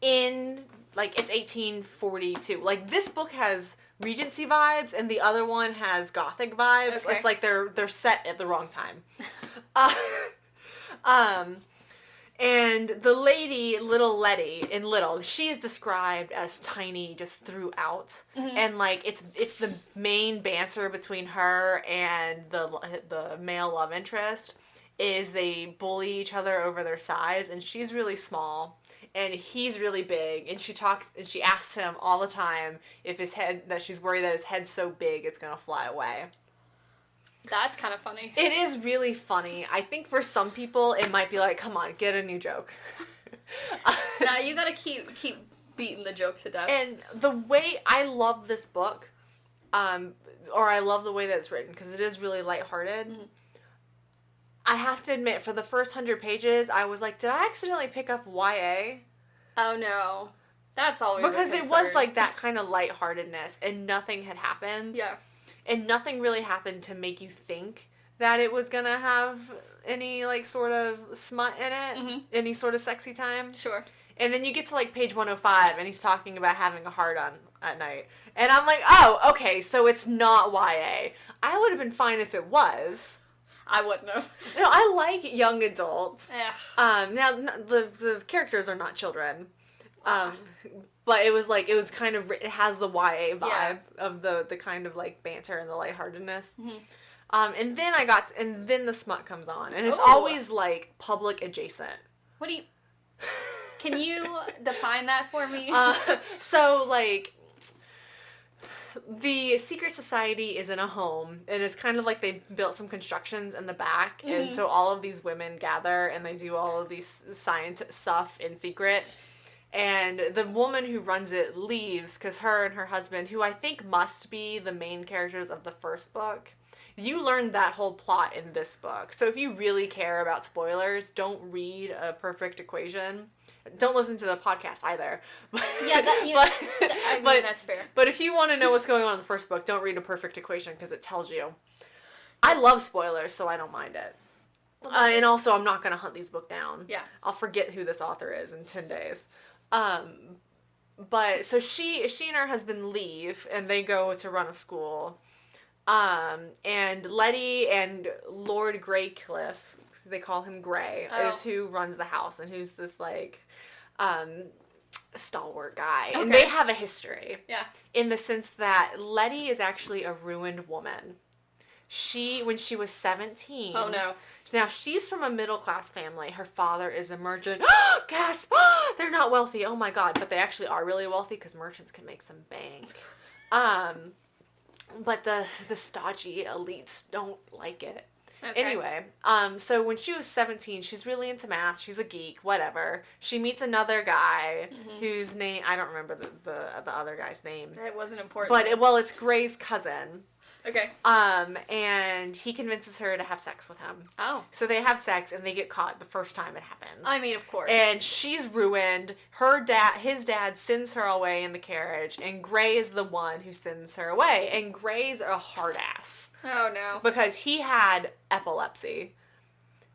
in, like, it's 1842. Like, this book has Regency vibes, and the other one has Gothic vibes. Okay. It's like they're set at the wrong time. And the lady, little Letty, in Little, she is described as tiny just throughout. Mm-hmm. And, like, it's the main banter between her and the male love interest is they bully each other over their size, and she's really small. And he's really big, and she asks him all the time if that she's worried that his head's so big it's gonna fly away. That's kind of funny. It is really funny. I think for some people it might be like, come on, get a new joke. Now you gotta keep beating the joke to death. And the way I love this book, or I love the way that it's written, because it is really lighthearted. Mm-hmm. I have to admit, for the first 100 pages, I was like, did I accidentally pick up YA? Oh, no. That's always because it was like that kind of lightheartedness, and nothing had happened. Yeah. And nothing really happened to make you think that it was going to have any, like, sort of smut in it. Mm-hmm. Any sort of sexy time. Sure. And then you get to, like, page 105, and he's talking about having a hard-on at night. And I'm like, oh, okay, so it's not YA. I would have been fine if it was. I wouldn't have. No, I like young adults. Yeah. Now, the characters are not children. But it was kind of, it has the YA vibe of the kind of, like, banter and the lightheartedness. Mm-hmm. And then the smut comes on. And it's always, like, public adjacent. What do you... Can you define that for me? So, like... The secret society is in a home, and it's kind of like they built some constructions in the back, mm-hmm. and so all of these women gather, and they do all of these science stuff in secret, and the woman who runs it leaves, because her and her husband, who I think must be the main characters of the first book, you learn that whole plot in this book. So if you really care about spoilers, don't read A Perfect Equation. Don't listen to the podcast either. Yeah, that's fair. But if you want to know what's going on in the first book, don't read A Perfect Equation because it tells you. I love spoilers, so I don't mind it. And also, I'm not going to hunt these books down. Yeah. I'll forget who this author is in 10 days. But, so she and her husband leave, and they go to run a school. And Letty and Lord Greycliffe, they call him Grey, is who runs the house, and who's this, like... stalwart guy. Okay. And they have a history. Yeah. In the sense that Letty is actually a ruined woman. When she was 17. Oh, no. Now, she's from a middle-class family. Her father is a merchant. Gasp! They're not wealthy. Oh, my God. But they actually are really wealthy because merchants can make some bank. But the stodgy elites don't like it. Okay. Anyway, so when she was 17, she's really into math. She's a geek, whatever. She meets another guy whose name, I don't remember the other guy's name. It wasn't important. But, it's Grey's cousin. Okay. And he convinces her to have sex with him. Oh. So they have sex, and they get caught the first time it happens. I mean, of course. And she's ruined. His dad sends her away in the carriage, and Grey is the one who sends her away. And Grey's a hard ass. Oh, no. Because he had epilepsy.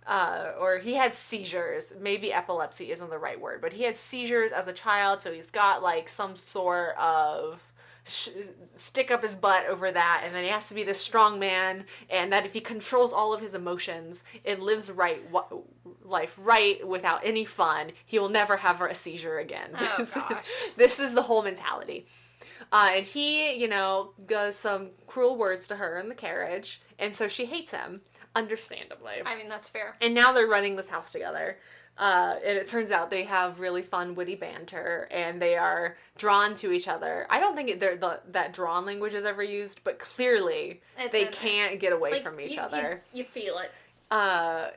Or he had seizures. Maybe epilepsy isn't the right word, but he had seizures as a child, so he's got, like, some sort of stick up his butt over that, and then he has to be this strong man, and that if he controls all of his emotions and lives life right without any fun, he will never have a seizure again. Oh, This is the whole mentality. And he, goes some cruel words to her in the carriage, and so she hates him, understandably. I mean, that's fair. And now they're running this house together. And it turns out they have really fun, witty banter, and they are drawn to each other. I don't think that drawn language is ever used, but clearly they can't get away from each other. You feel it.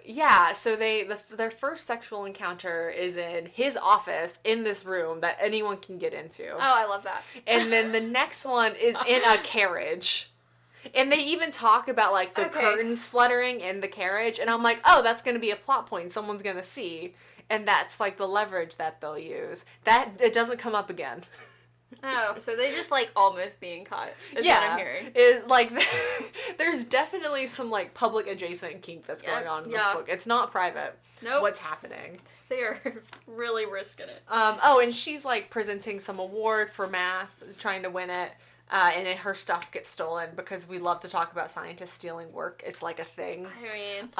Yeah, so their first sexual encounter is in his office in this room that anyone can get into. Oh, I love that. And then the next one is in a carriage. And they even talk about, like, the curtains fluttering in the carriage. And I'm like, oh, that's going to be a plot point someone's going to see. And that's, like, the leverage that they'll use. It doesn't come up again. Oh, so they just, like, almost being caught, is what I'm hearing. There's definitely some, like, public adjacent kink that's going on in this book. It's not private. Nope. What's happening. They are really risking it. And she's, like, presenting some award for math, trying to win it. And then her stuff gets stolen because we love to talk about scientists stealing work. It's like a thing. I mean.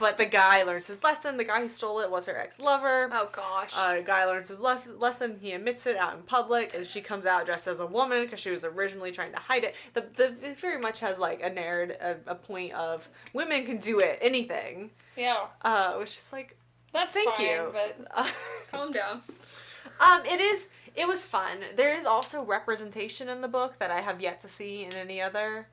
But the guy learns his lesson. The guy who stole it was her ex-lover. Oh, gosh. The guy learns his lesson. He admits it out in public. And she comes out dressed as a woman because she was originally trying to hide it. It very much has, like, a narrative, a point of women can do it, anything. Yeah. Which is like, that's thank fine, you. But calm down. It was fun. There is also representation in the book that I have yet to see in any other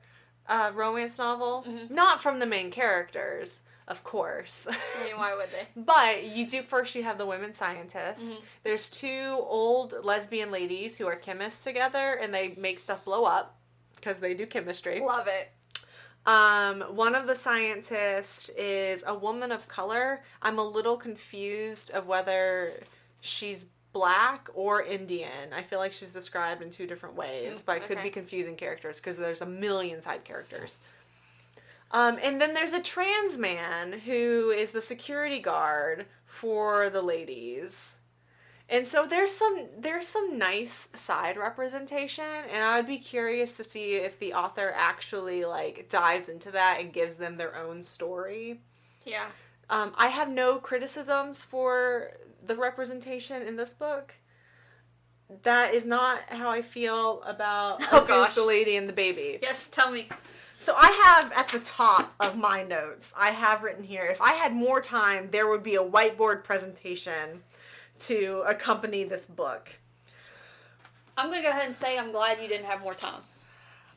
romance novel. Mm-hmm. Not from the main characters, of course. I mean, why would they? But you have the women scientists. Mm-hmm. There's two old lesbian ladies who are chemists together, and they make stuff blow up because they do chemistry. Love it. One of the scientists is a woman of color. I'm a little confused of whether she's Black or Indian. I feel like she's described in two different ways, but I could be confusing characters because there's a million side characters. And then there's a trans man who is the security guard for the ladies. And so there's some nice side representation, and I would be curious to see if the author actually, like, dives into that and gives them their own story. Yeah. I have no criticisms for the representation in this book. That is not how I feel about the lady and the baby. Yes, tell me. So I have at the top of my notes, I have written here, if I had more time, there would be a whiteboard presentation to accompany this book. I'm going to go ahead and say I'm glad you didn't have more time.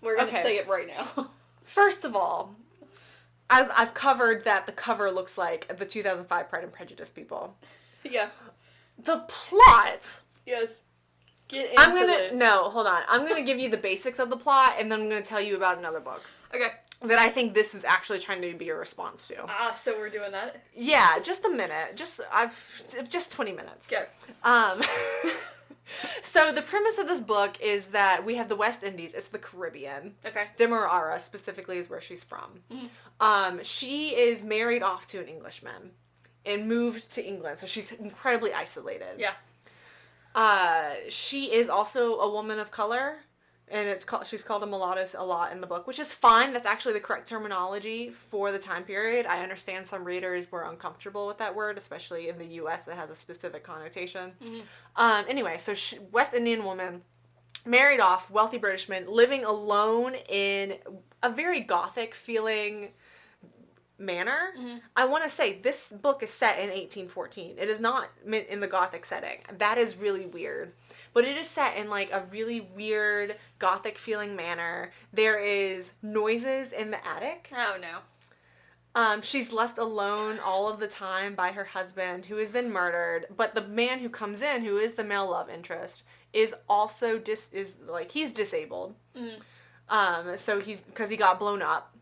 We're going to say it right now. First of all, as I've covered that the cover looks like the 2005 Pride and Prejudice people. Yeah. The plot. Yes. Get into this. No, hold on. I'm going to give you the basics of the plot, and then I'm going to tell you about another book. Okay. That I think this is actually trying to be a response to. So we're doing that? Yeah, just a minute. Just 20 minutes. Okay. So the premise of this book is that we have the West Indies. It's the Caribbean. Okay. Demerara specifically is where she's from. Mm-hmm. She is married off to an Englishman and moved to England, so she's incredibly isolated. Yeah. She is also a woman of color, and she's called a mulatto a lot in the book, which is fine. That's actually the correct terminology for the time period. I understand some readers were uncomfortable with that word, especially in the U.S. that has a specific connotation. Mm-hmm. Anyway, so West Indian woman, married off, wealthy Britishman, living alone in a very gothic feeling manner. Mm-hmm. I want to say this book is set in 1814. It is not in the gothic setting. That is really weird. But it is set in, like, a really weird gothic feeling manner. There is noises in the attic. Oh, no. She's left alone all of the time by her husband, who is then murdered. But the man who comes in, who is the male love interest, is also he's disabled. Mm-hmm. So because he got blown up.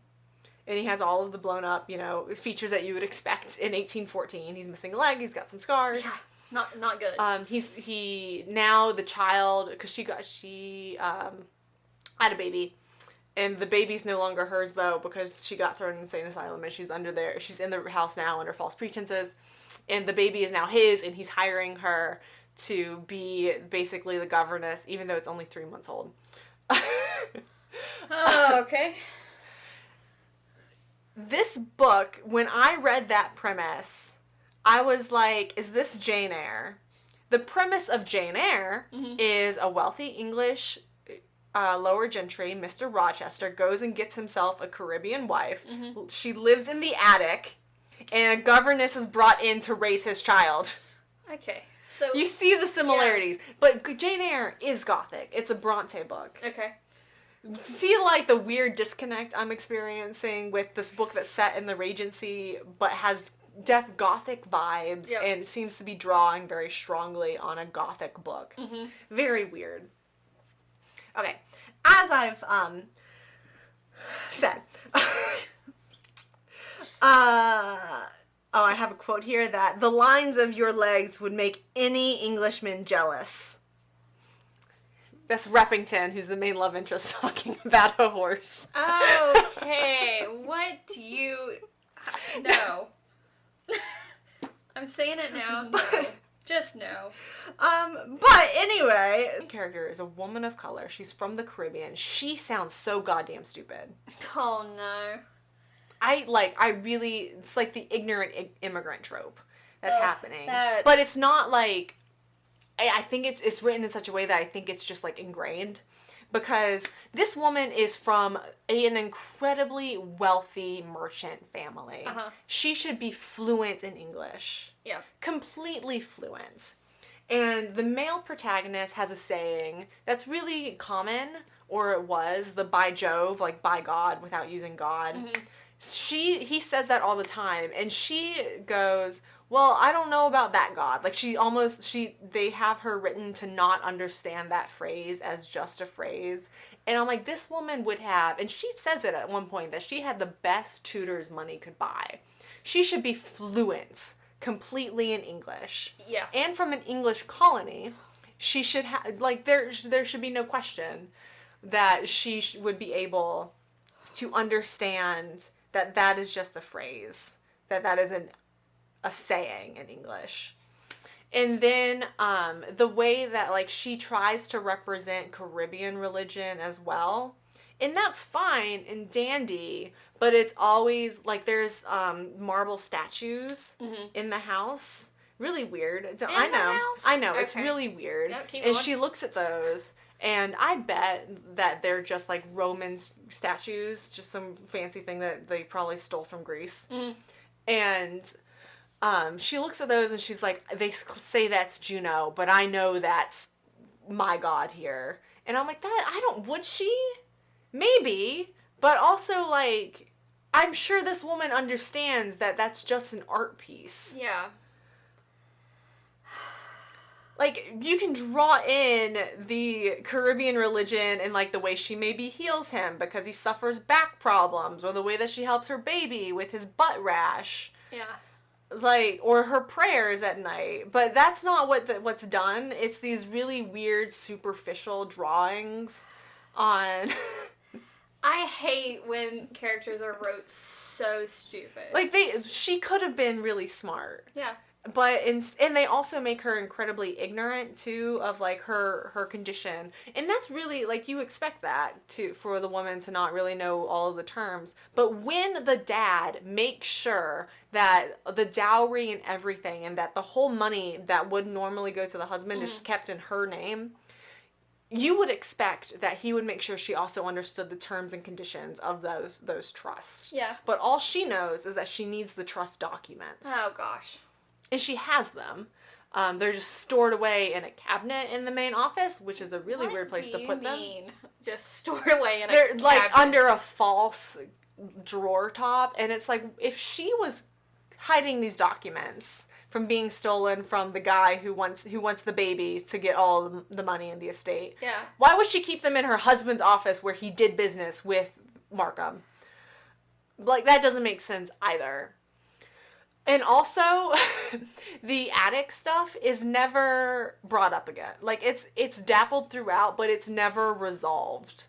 And he has all of the blown up, features that you would expect in 1814. He's missing a leg. He's got some scars. Yeah, not good. He now the child, because she had a baby, and the baby's no longer hers though because she got thrown in an insane asylum and she's in the house now under false pretenses, and the baby is now his, and he's hiring her to be basically the governess, even though it's only 3 months old. Oh, okay. This book, when I read that premise, I was like, is this Jane Eyre? The premise of Jane Eyre is a wealthy English lower gentry, Mr. Rochester, goes and gets himself a Caribbean wife. She lives in the attic, and a governess is brought in to raise his child. Okay. So You see the similarities. Yeah. But Jane Eyre is gothic. It's a Bronte book. Okay. See, like, the weird disconnect I'm experiencing with this book that's set in the Regency, but has deaf gothic vibes, and seems to be drawing very strongly on a gothic book. Very weird. Okay, as I've said, I have a quote here that the lines of your legs would make any Englishman jealous. That's Reppington, who's the main love interest, talking about a horse. Okay, what do you... No. I'm saying it now, no. Just no. But anyway, the character is a woman of color. She's from the Caribbean. She sounds so goddamn stupid. Oh, no. It's like the ignorant immigrant trope that's happening. But it's not like... I think it's written in such a way that I think it's just, like, ingrained. Because this woman is from an incredibly wealthy merchant family. She should be fluent in English. Yeah. Completely fluent. And the male protagonist has a saying that's really common, or it was, the by Jove, like by God without using God. He says that all the time, and she goes, well, I don't know about that God. Like, they have her written to not understand that phrase as just a phrase. And I'm like, this woman would have, and she says it at one point, that she had the best tutors money could buy. She should be fluent completely in English. Yeah. And from an English colony, she should have, like, there should be no question that she would be able to understand that is just a phrase, that isn't a saying in English. And then the way that, like, she tries to represent Caribbean religion as well, and that's fine and dandy, but it's always like there's marble statues in the house. Really weird. I know. Okay. It's really weird. Yep, keep and going. She looks at those, and I bet that they're just like Roman statues, just some fancy thing that they probably stole from Greece. And she looks at those and she's like, they say that's Juno, but I know that's my god here. And I'm like, would she? Maybe. But also, like, I'm sure this woman understands that that's just an art piece. Yeah. Like, you can draw in the Caribbean religion and, like, the way she maybe heals him because he suffers back problems, or the way that she helps her baby with his butt rash. Yeah. Like, or her prayers at night. But that's not what's done. It's these really weird, superficial drawings on... I hate when characters are wrote so stupid. Like, she could have been really smart. Yeah. But, and they also make her incredibly ignorant, too, of, like, her condition. And that's really, like, you expect that, for the woman to not really know all of the terms. But when the dad makes sure that the dowry and everything, and that the whole money that would normally go to the husband is kept in her name, you would expect that he would make sure she also understood the terms and conditions of those trusts. Yeah. But all she knows is that she needs the trust documents. Oh, gosh. And she has them. They're just stored away in a cabinet in the main office, which is a really weird place to put them. What do you mean? Just stored away in a They're, cabinet? like, under a false drawer top. And it's like, if she was hiding these documents from being stolen from the guy who wants the baby to get all the money in the estate, yeah, why would she keep them in her husband's office where he did business with Markham? Like, that doesn't make sense either. And also, the attic stuff is never brought up again. Like, it's dappled throughout, but it's never resolved.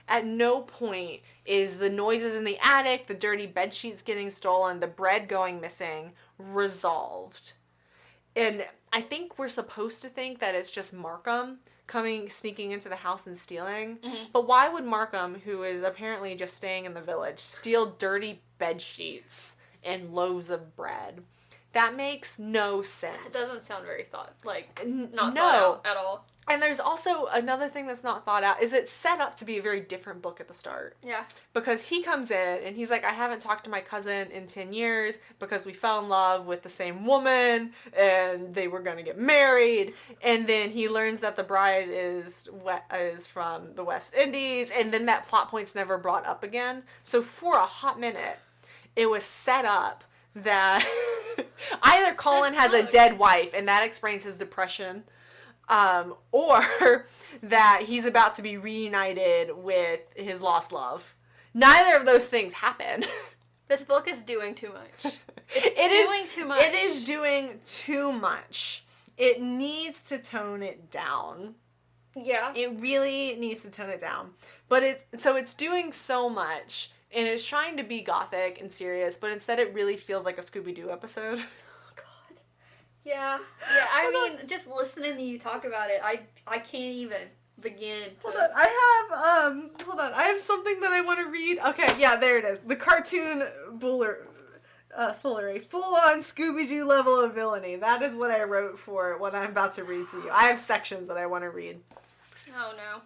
At no point is the noises in the attic, the dirty bedsheets getting stolen, the bread going missing, resolved. And I think we're supposed to think that it's just Markham sneaking into the house and stealing. Mm-hmm. But why would Markham, who is apparently just staying in the village, steal dirty bed sheets and loaves of bread? That makes no sense. It doesn't sound very thought no. thought out at all. And there's also another thing that's not thought out, is it's set up to be a very different book at the start. Yeah. Because he comes in and he's like, I haven't talked to my cousin in 10 years because we fell in love with the same woman and they were going to get married. And then he learns that the bride is from the West Indies, and then that plot point's never brought up again. So for a hot minute, it was set up that either Colin has a dead wife and that explains his depression, or that he's about to be reunited with his lost love. Neither of those things happen. This book is doing too much. It's doing too much. It is doing too much. It needs to tone it down. Yeah. It really needs to tone it down. But it's doing so much, and it's trying to be gothic and serious, but instead it really feels like a Scooby-Doo episode. Yeah. Yeah, I mean, just listening to you talk about it, I can't even begin to... Hold on. I have something that I want to read. Okay, yeah, there it is. The cartoon foolery. Full-on Scooby-Doo level of villainy. That is what I wrote for what I'm about to read to you. I have sections that I want to read. Oh, no.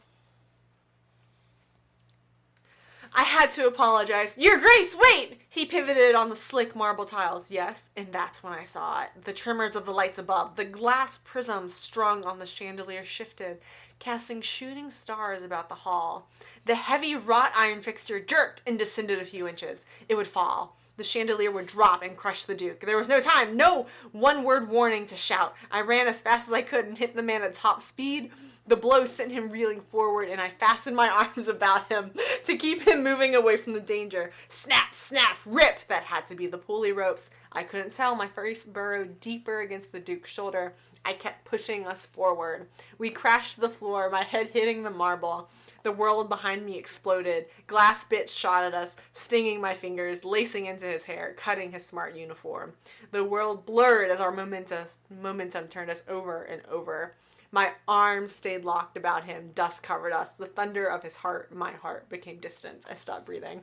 I had to apologize. Your Grace, wait! He pivoted on the slick marble tiles. Yes, and that's when I saw it. The tremors of the lights above. The glass prisms strung on the chandelier shifted, casting shooting stars about the hall. The heavy wrought iron fixture jerked and descended a few inches. It would fall. The chandelier would drop and crush the Duke. There was no time, no one-word warning to shout. I ran as fast as I could and hit the man at top speed. The blow sent him reeling forward, and I fastened my arms about him to keep him moving away from the danger. Snap, snap, rip! That had to be the pulley ropes. I couldn't tell. My face burrowed deeper against the Duke's shoulder. I kept pushing us forward. We crashed to the floor, my head hitting the marble. The world behind me exploded. Glass bits shot at us, stinging my fingers, lacing into his hair, cutting his smart uniform. The world blurred as our momentum turned us over and over. My arms stayed locked about him. Dust covered us. The thunder of his heart, my heart, became distant. I stopped breathing.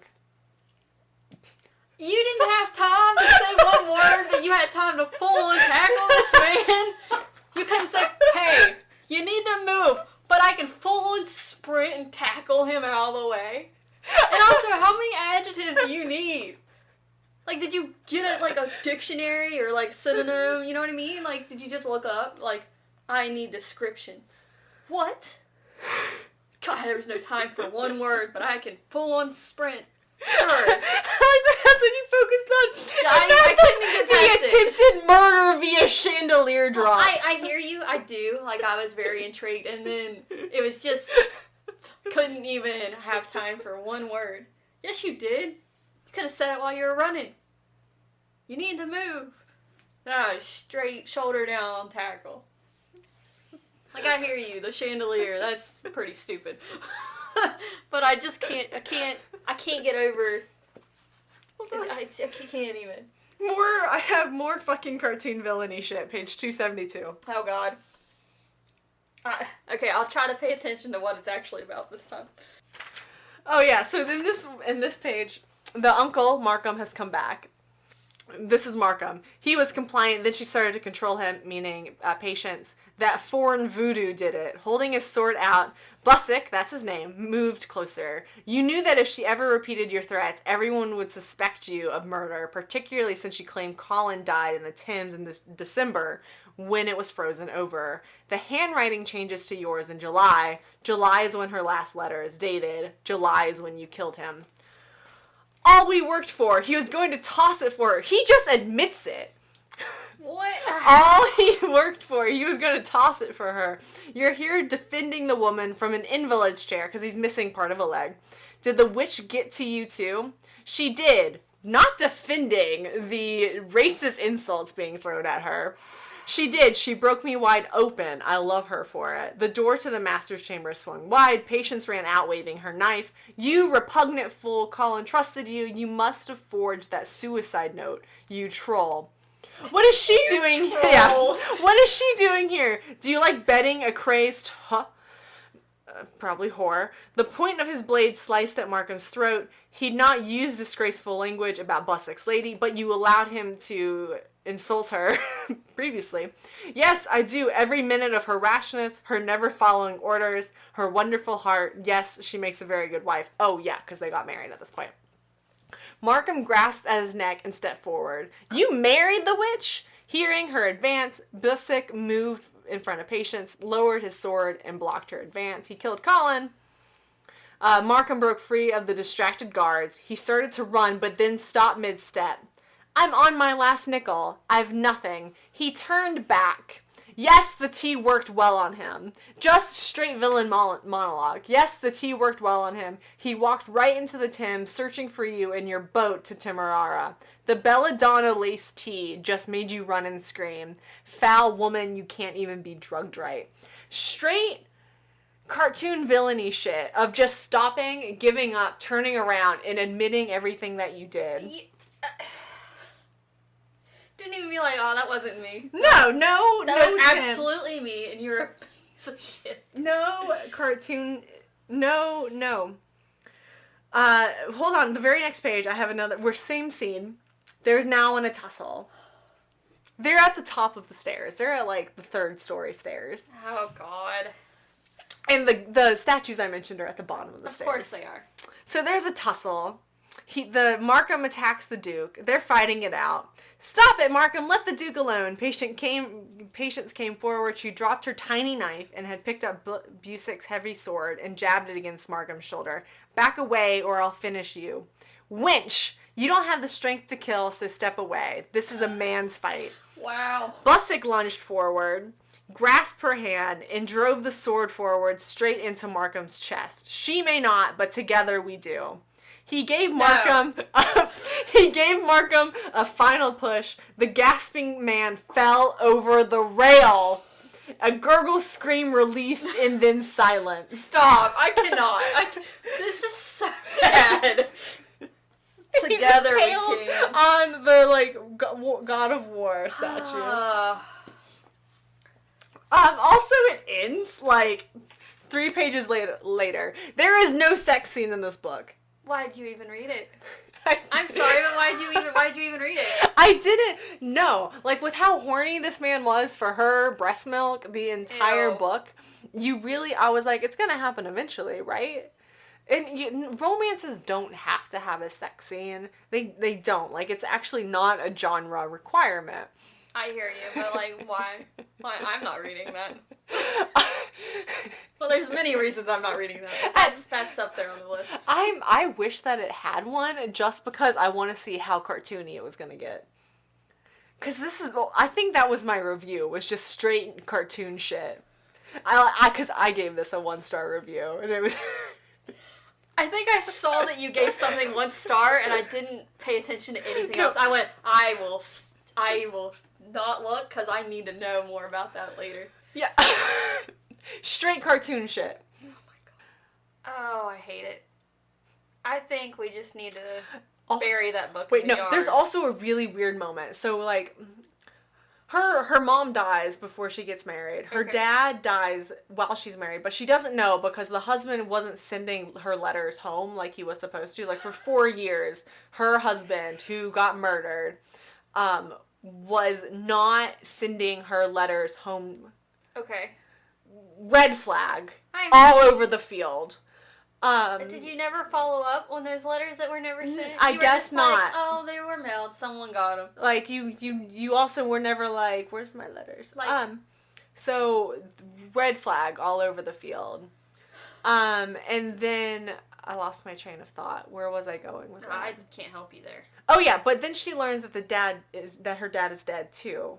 You didn't have time to say one word, but you had time to full tackle this man. You could have said, hey, you need to move, but I can full sprint and tackle him out of the way. And also, how many adjectives do you need? Like, did you get a dictionary or synonym? You know what I mean? Like, did you just look up I need descriptions? What? God, there was no time for one word, but I can full on sprint. Sure. That's what you focused on. I couldn't even get past the attempted murder via chandelier drop. I hear you. I do. I was very intrigued, and then it was just couldn't even have time for one word. Yes, you did. You could have said it while you were running. You need to move. No, straight shoulder down tackle. I hear you. The chandelier. That's pretty stupid. But I just can't. I can't get over. I can't even. I have more fucking cartoon villainy shit. Page 272. Oh God. Okay, I'll try to pay attention to what it's actually about this time. Oh yeah. So then in this page, the uncle Markham has come back. This is Markham. He was compliant. Then she started to control him, meaning Patience. That foreign voodoo did it. Holding his sword out, Bussick, that's his name, moved closer. You knew that if she ever repeated your threats, everyone would suspect you of murder, particularly since she claimed Colin died in the Thames in December when it was frozen over. The handwriting changes to yours in July. July is when her last letter is dated. July is when you killed him. All we worked for. He was going to toss it for her. He just admits it. What? All he worked for. He was going to toss it for her. You're here defending the woman from an invalid's chair because he's missing part of a leg. Did the witch get to you too? She did. Not defending the racist insults being thrown at her. She did. She broke me wide open. I love her for it. The door to the master's chamber swung wide. Patience ran out waving her knife. You repugnant fool. Colin trusted you. You must have forged that suicide note. You troll. What is she doing? troll. Yeah. What is she doing here? Do you like betting a crazed probably whore? The point of his blade sliced at Markham's throat. He'd not used disgraceful language about Bussick's lady, but you allowed him to insult her previously. Yes, I do. Every minute of her rashness, her never following orders, her wonderful heart. Yes, she makes a very good wife. Oh, yeah, because they got married at this point. Markham grasped at his neck and stepped forward. You married the witch? Hearing her advance, Bussick moved in front of Patience, lowered his sword, and blocked her advance. He killed Colin. Markham broke free of the distracted guards. He started to run, but then stopped mid-step. I'm on my last nickel. I've nothing. He turned back. Yes, the tea worked well on him. Just straight villain monologue. Yes, the tea worked well on him. He walked right into the Thames, searching for you in your boat to Timarara. The belladonna lace tea just made you run and scream. Foul woman, you can't even be drugged right. Straight cartoon villainy shit of just stopping, giving up, turning around, and admitting everything that you did. Didn't even be like, oh, that wasn't me. No, That was absolutely me, and you're a piece of shit. No cartoon. No. Hold on. The very next page, I have another. We're same scene. They're now in a tussle. They're at the top of the stairs. They're at like the 3rd story stairs. Oh God. And the statues I mentioned are at the bottom of the stairs. Of course they are. So there's a tussle. The Markham attacks the Duke. They're fighting it out. Stop it, Markham! Let the Duke alone. Patience came forward. She dropped her tiny knife and had picked up Busick's heavy sword and jabbed it against Markham's shoulder. Back away, or I'll finish you. Wench! You don't have the strength to kill, so step away. This is a man's fight. Wow. Bussick lunged forward, grasped her hand, and drove the sword forward straight into Markham's chest. She may not, but together we do. He gave Markham a final push. The gasping man fell over the rail. A gurgle scream released and then silence. Stop! I cannot. This is so bad. Together we can. On the God of War statue. Also, it ends 3 pages later. There is no sex scene in this book. Why'd you even read it? I'm sorry, but why'd you even read it? I didn't know. With how horny this man was for her breast milk the entire book, I was like, it's gonna happen eventually, right? And romances don't have to have a sex scene. They don't. It's actually not a genre requirement. I hear you, but why? Why I'm not reading that. Well, there's many reasons I'm not reading that. But that's up there on the list. I wish that it had one, just because I want to see how cartoony it was gonna get. Cause I think that was my review, was just straight cartoon shit. Cause I gave this a 1-star review, and it was. I think I saw that you gave something 1 star, and I didn't pay attention to anything else. I went, I will not look, because I need to know more about that later. Yeah. Straight cartoon shit. Oh my God. Oh, I hate it. I think we just need to bury that book in the yard. There's also a really weird moment. So, her mom dies before she gets married. Her dad dies while she's married, but she doesn't know because the husband wasn't sending her letters home like he was supposed to. For 4 years, her husband, who got murdered, was not sending her letters home. Okay. Red flag. All over the field. Did you never follow up on those letters that were never sent? I guess not. Oh, they were mailed. Someone got them. You also were never where's my letters? So red flag all over the field. And then I lost my train of thought. Where was I going with that? I can't help you there. Oh yeah, but then she learns that her dad is dead too.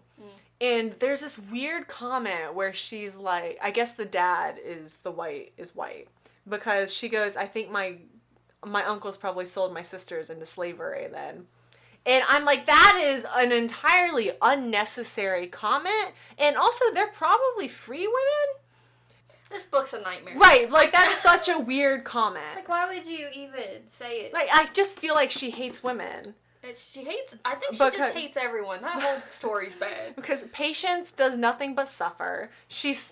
And there's this weird comment where she's like, I guess the dad is white. Because she goes, I think my uncles probably sold my sisters into slavery then. And I'm like, that is an entirely unnecessary comment. And also, they're probably free women. This book's a nightmare. Right, that's such a weird comment. Why would you even say it? I just feel like she hates women. I think she just hates everyone. That whole story's bad. Because Patience does nothing but suffer. She's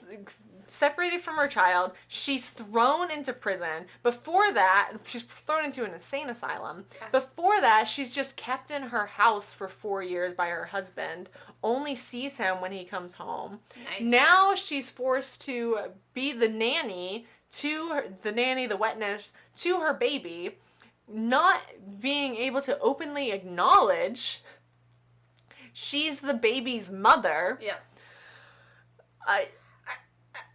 separated from her child. She's thrown into prison. Before that, she's thrown into an insane asylum. Yeah. Before that, she's just kept in her house for 4 years by her husband. Only sees him when he comes home. Nice. Now she's forced to be the nanny the wet nurse, to her baby, not being able to openly acknowledge she's the baby's mother. Yeah.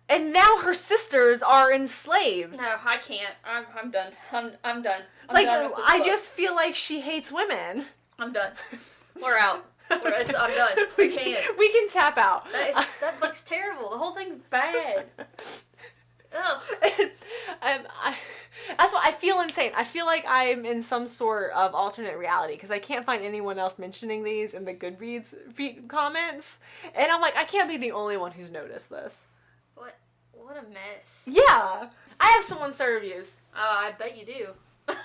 And now her sisters are enslaved. No, I can't. I'm done. I'm done. I'm done with this book. I just feel like she hates women. I'm done. We're out. I'm done. We can't. We can tap out. That looks terrible. The whole thing's bad. Ugh. That's why I feel insane. I feel like I'm in some sort of alternate reality because I can't find anyone else mentioning these in the Goodreads comments. And I'm like, I can't be the only one who's noticed this. What a mess. Yeah. I have some 1-star reviews. Oh, I bet you do.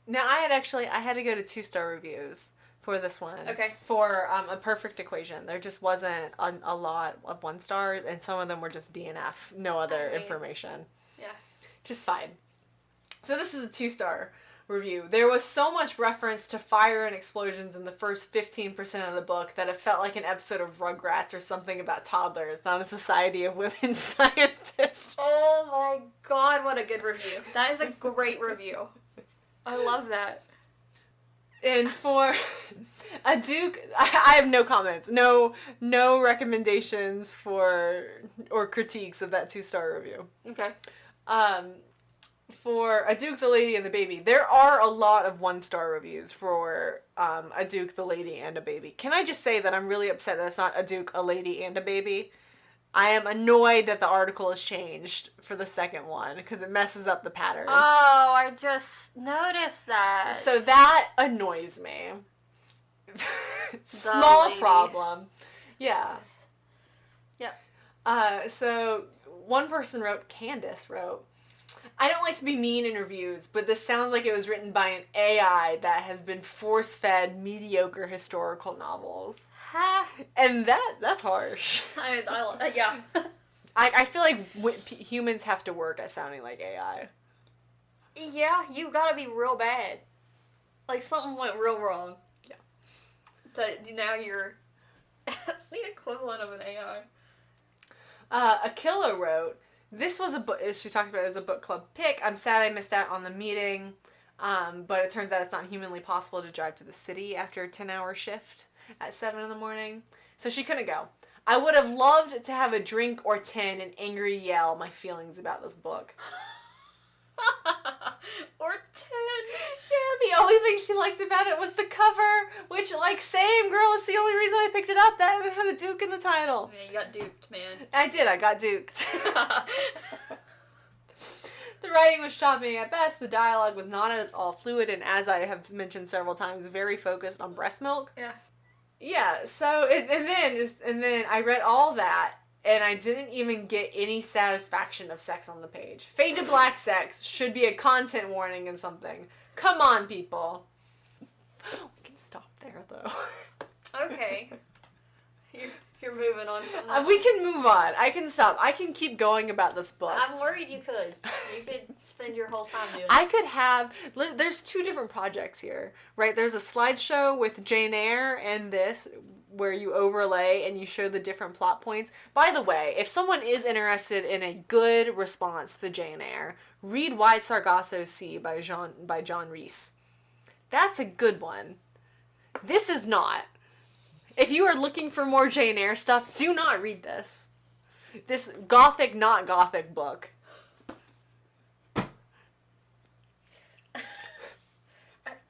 Now, I had to go to 2-star reviews for this one. Okay. For A Perfect Equation. There just wasn't a lot of 1 stars, and some of them were just DNF. No other information. Yeah. Just fine. So this is a 2-star review. There was so much reference to fire and explosions in the first 15% of the book that it felt like an episode of Rugrats or something about toddlers, not a society of women scientists. Oh my god, what a good review. That is a great review. I love that. And for a Duke, I have no comments. No recommendations or critiques of that 2-star review. Okay. For A Duke, the Lady, and the Baby, there are a lot of 1-star reviews for A Duke, the Lady, and a Baby. Can I just say that I'm really upset that it's not A Duke, a Lady, and a Baby? I am annoyed that the article is changed for the second one because it messes up the pattern. Oh, I just noticed that. So that annoys me. Small problem. Yeah. Yep. So one person Candace wrote, I don't like to be mean in reviews, but this sounds like it was written by an AI that has been force-fed mediocre historical novels. And that's harsh. Yeah. I feel like humans have to work at sounding like AI. Yeah, you gotta be real bad. Like, something went real wrong. Yeah. Now you're the equivalent of an AI. Akilla wrote, this was a book, she talked about it as a book club pick. I'm sad I missed out on the meeting, but it turns out it's not humanly possible to drive to the city after a 10-hour shift at 7 in the morning. So she couldn't go. I would have loved to have a drink or 10 and angry yell my feelings about this book. Or 10. Yeah, the only thing she liked about it was the cover, which, same girl, it's the only reason I picked it up. That it had a Duke in the title. Yeah, you got duped, man. I did, I got duped. The writing was choppy at best, the dialogue was not at all fluid, and as I have mentioned several times, very focused on breast milk. Yeah. Yeah, so, and then I read all that, and I didn't even get any satisfaction of sex on the page. Fade to black sex should be a content warning and something. Come on, people. We can stop there, though. Okay. You're moving on from that. We can move on. I can stop. I can keep going about this book. I'm worried you could. You could spend your whole time doing it. I could have... There's 2 different projects here, right? There's a slideshow with Jane Eyre and this, where you overlay and you show the different plot points. By the way, if someone is interested in a good response to Jane Eyre, read Wide Sargasso Sea by John Rees. That's a good one. This is not. If you are looking for more Jane Eyre stuff, do not read this. This gothic, not gothic book.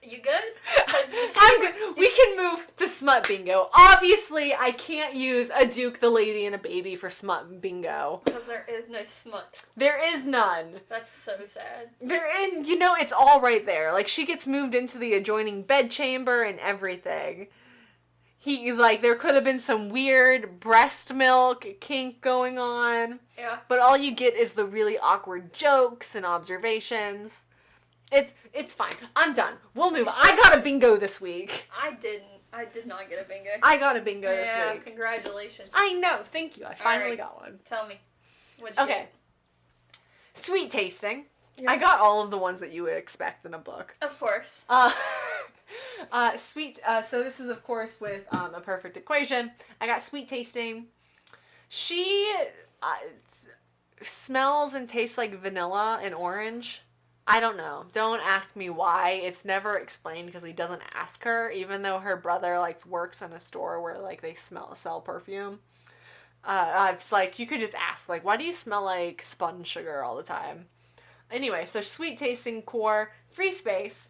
You good? I'm good. We can move to Smut Bingo. Obviously, I can't use A Duke, the Lady, and a Baby for Smut Bingo. Because there is no smut. There is none. That's so sad. It's all right there. She gets moved into the adjoining bedchamber and everything. There could have been some weird breast milk kink going on. Yeah. But all you get is the really awkward jokes and observations. It's fine. I'm done. We'll move on. I got a bingo this week. I didn't. I did not get a bingo. I got a bingo this week. Congratulations. I know. Thank you. I finally right. got one. Tell me. What'd you get? Sweet tasting. Yeah. I got all of the ones that you would expect in a book. Of course. Sweet. So this is, of course, with A Perfect Equation. I got sweet tasting. She smells and tastes like vanilla and orange. I don't know. Don't ask me why. It's never explained because he doesn't ask her, even though her brother works in a store where they sell perfume. It's like you could just ask, why do you smell like spun sugar all the time? Anyway, so sweet tasting core, free space,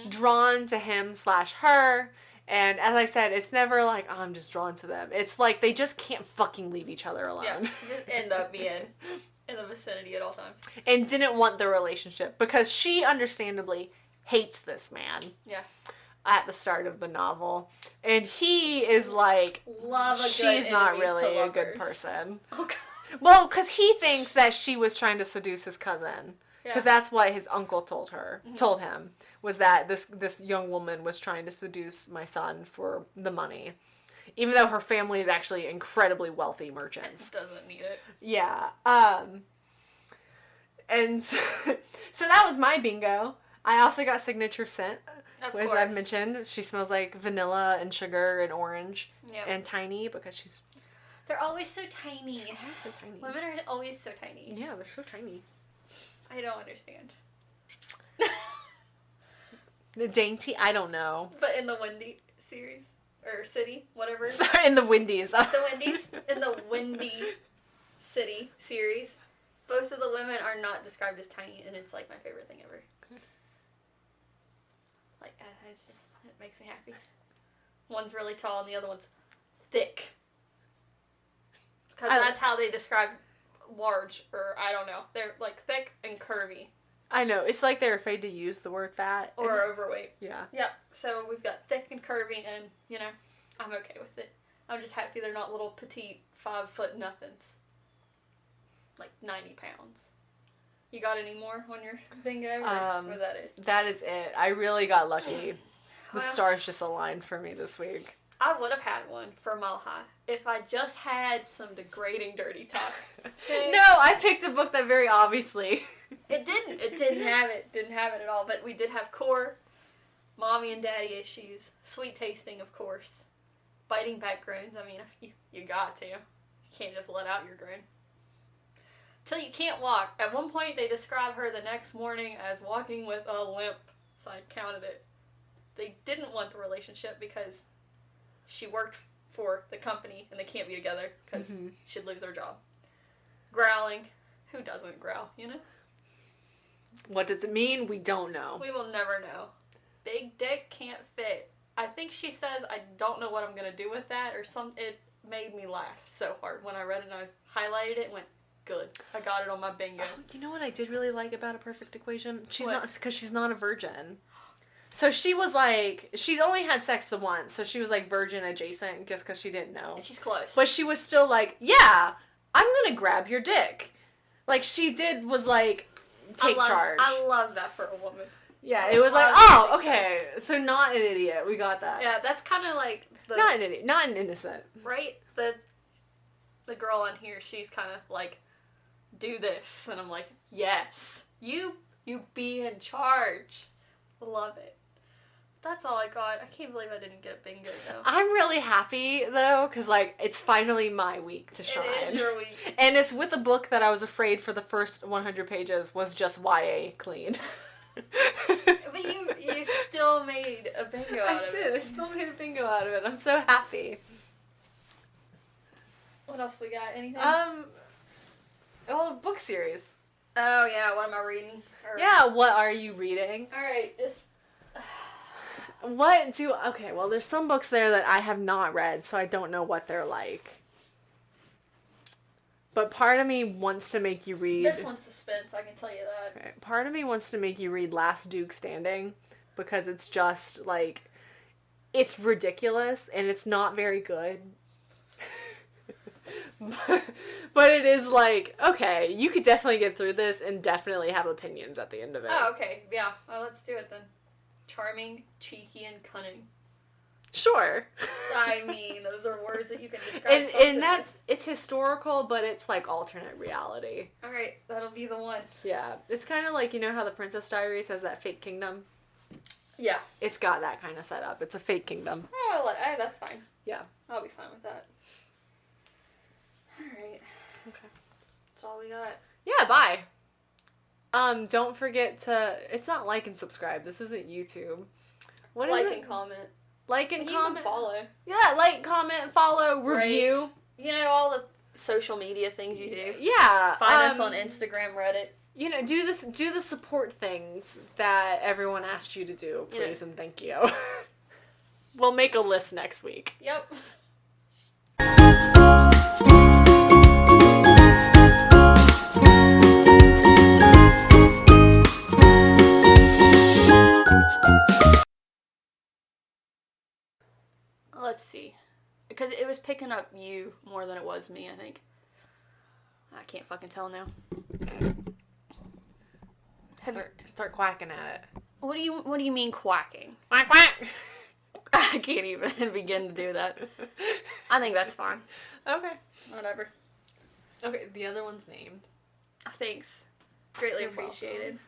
drawn to him/her, and as I said, it's never oh, I'm just drawn to them. It's like they just can't fucking leave each other alone. Yeah, just end up being in the vicinity at all times. And didn't want the relationship because she understandably hates this man. Yeah. At the start of the novel. And he is love a good she's not really a good lovers. person. Oh, God. Well, because he thinks that she was trying to seduce his cousin. Because that's what his uncle told him, was that this young woman was trying to seduce my son for the money. Even though her family is actually incredibly wealthy merchants. Doesn't need it. Yeah. And so that was my bingo. I also got signature scent. Of As course. I've mentioned, she smells like vanilla and sugar and orange. Yep. And tiny because she's... They're always so tiny. Always so tiny. Women are always so tiny. Yeah, they're so tiny. I don't understand. The dainty, I don't know. But in the Wendy series, or city, whatever. Sorry, in the Wendy's. The Wendy's, in the Wendy City series, both of the women are not described as tiny, and it's my favorite thing ever. It's just, it makes me happy. One's really tall and the other one's thick. Because that's how they describe large, or I don't know. They're thick and curvy. I know. It's like they're afraid to use the word fat. Or overweight. Yeah. Yep. So we've got thick and curvy, and, I'm okay with it. I'm just happy they're not little petite 5-foot nothings. 90 pounds. You got any more on your bingo, or was that it? That is it. I really got lucky. The Well, stars just aligned for me this week. I would have had one for Mile High if I just had some degrading dirty talk. No, I picked a book that very obviously... It didn't. It didn't have it. Didn't have it at all. But we did have core, mommy and daddy issues, sweet tasting, of course, biting back groans. I mean, you got to. You can't just let out your groan. Till you can't walk. At one point, they describe her the next morning as walking with a limp. So I counted it. They didn't want the relationship because she worked for the company and they can't be together because she'd lose her job. Growling. Who doesn't growl, What does it mean? We don't know. We will never know. Big dick can't fit. I think she says, I don't know what I'm going to do with that, or it made me laugh so hard when I read it and I highlighted it and went, good. I got it on my bingo. Oh, you know what I did really like about A Perfect Equation? She's What? not, because she's not a virgin. So she was she's only had sex the once, so she was virgin adjacent just because she didn't know. She's close. But she was still yeah, I'm gonna grab your dick. She was take charge. I love that for a woman. Yeah, it was okay, so not an idiot. We got that. Yeah, that's kind of not an idiot, not an innocent. Right? The girl on here, she's kind of do this, and I'm yes, you be in charge. Love it. That's all I got. I can't believe I didn't get a bingo, though. I'm really happy, though, because, it's finally my week to shine. It is your week. And it's with a book that I was afraid for the first 100 pages was just YA clean. But you still made a bingo out of it. I still made a bingo out of it. I'm so happy. What else we got? Anything? Book series. Oh, yeah. What am I reading? Yeah, what are you reading? All right, just... Okay, well, there's some books there that I have not read, so I don't know what they're like. But part of me wants to make you read... This one's suspense, I can tell you that. Okay, part of me wants to make you read Last Duke Standing, because it's just, it's ridiculous, and it's not very good. But it is like, okay, you could definitely get through this and definitely have opinions at the end of it. Oh, okay. Yeah. Well, let's do it then. Charming, cheeky, and cunning. Sure. I mean, those are words that you can describe something. And it's historical, but it's like alternate reality. Alright, that'll be the one. Yeah. It's kind of like, you know how the Princess Diaries has that fake kingdom? Yeah. It's got that kind of setup. It's a fake kingdom. Oh, that's fine. Yeah. I'll be fine with that. Alright. Okay. That's all we got. Yeah, bye. Don't forget to, it's not like and subscribe. This isn't YouTube. What is Like it? and comment. Like and comment. You can follow. Yeah, like, comment, follow, review. Rate. You know, all the social media things you do. Yeah. Find us on Instagram, Reddit. You know, do the support things that everyone asked you to do, please, and thank you. We'll make a list next week. Yep. Let's see. Because it was picking up you more than it was me, I think. I can't fucking tell now. Start quacking at it. What do you mean quacking? Quack, quack. I can't even begin to do that. I think that's fine. Okay. Whatever. Okay, the other one's named. Thanks. Greatly You're appreciated. welcome.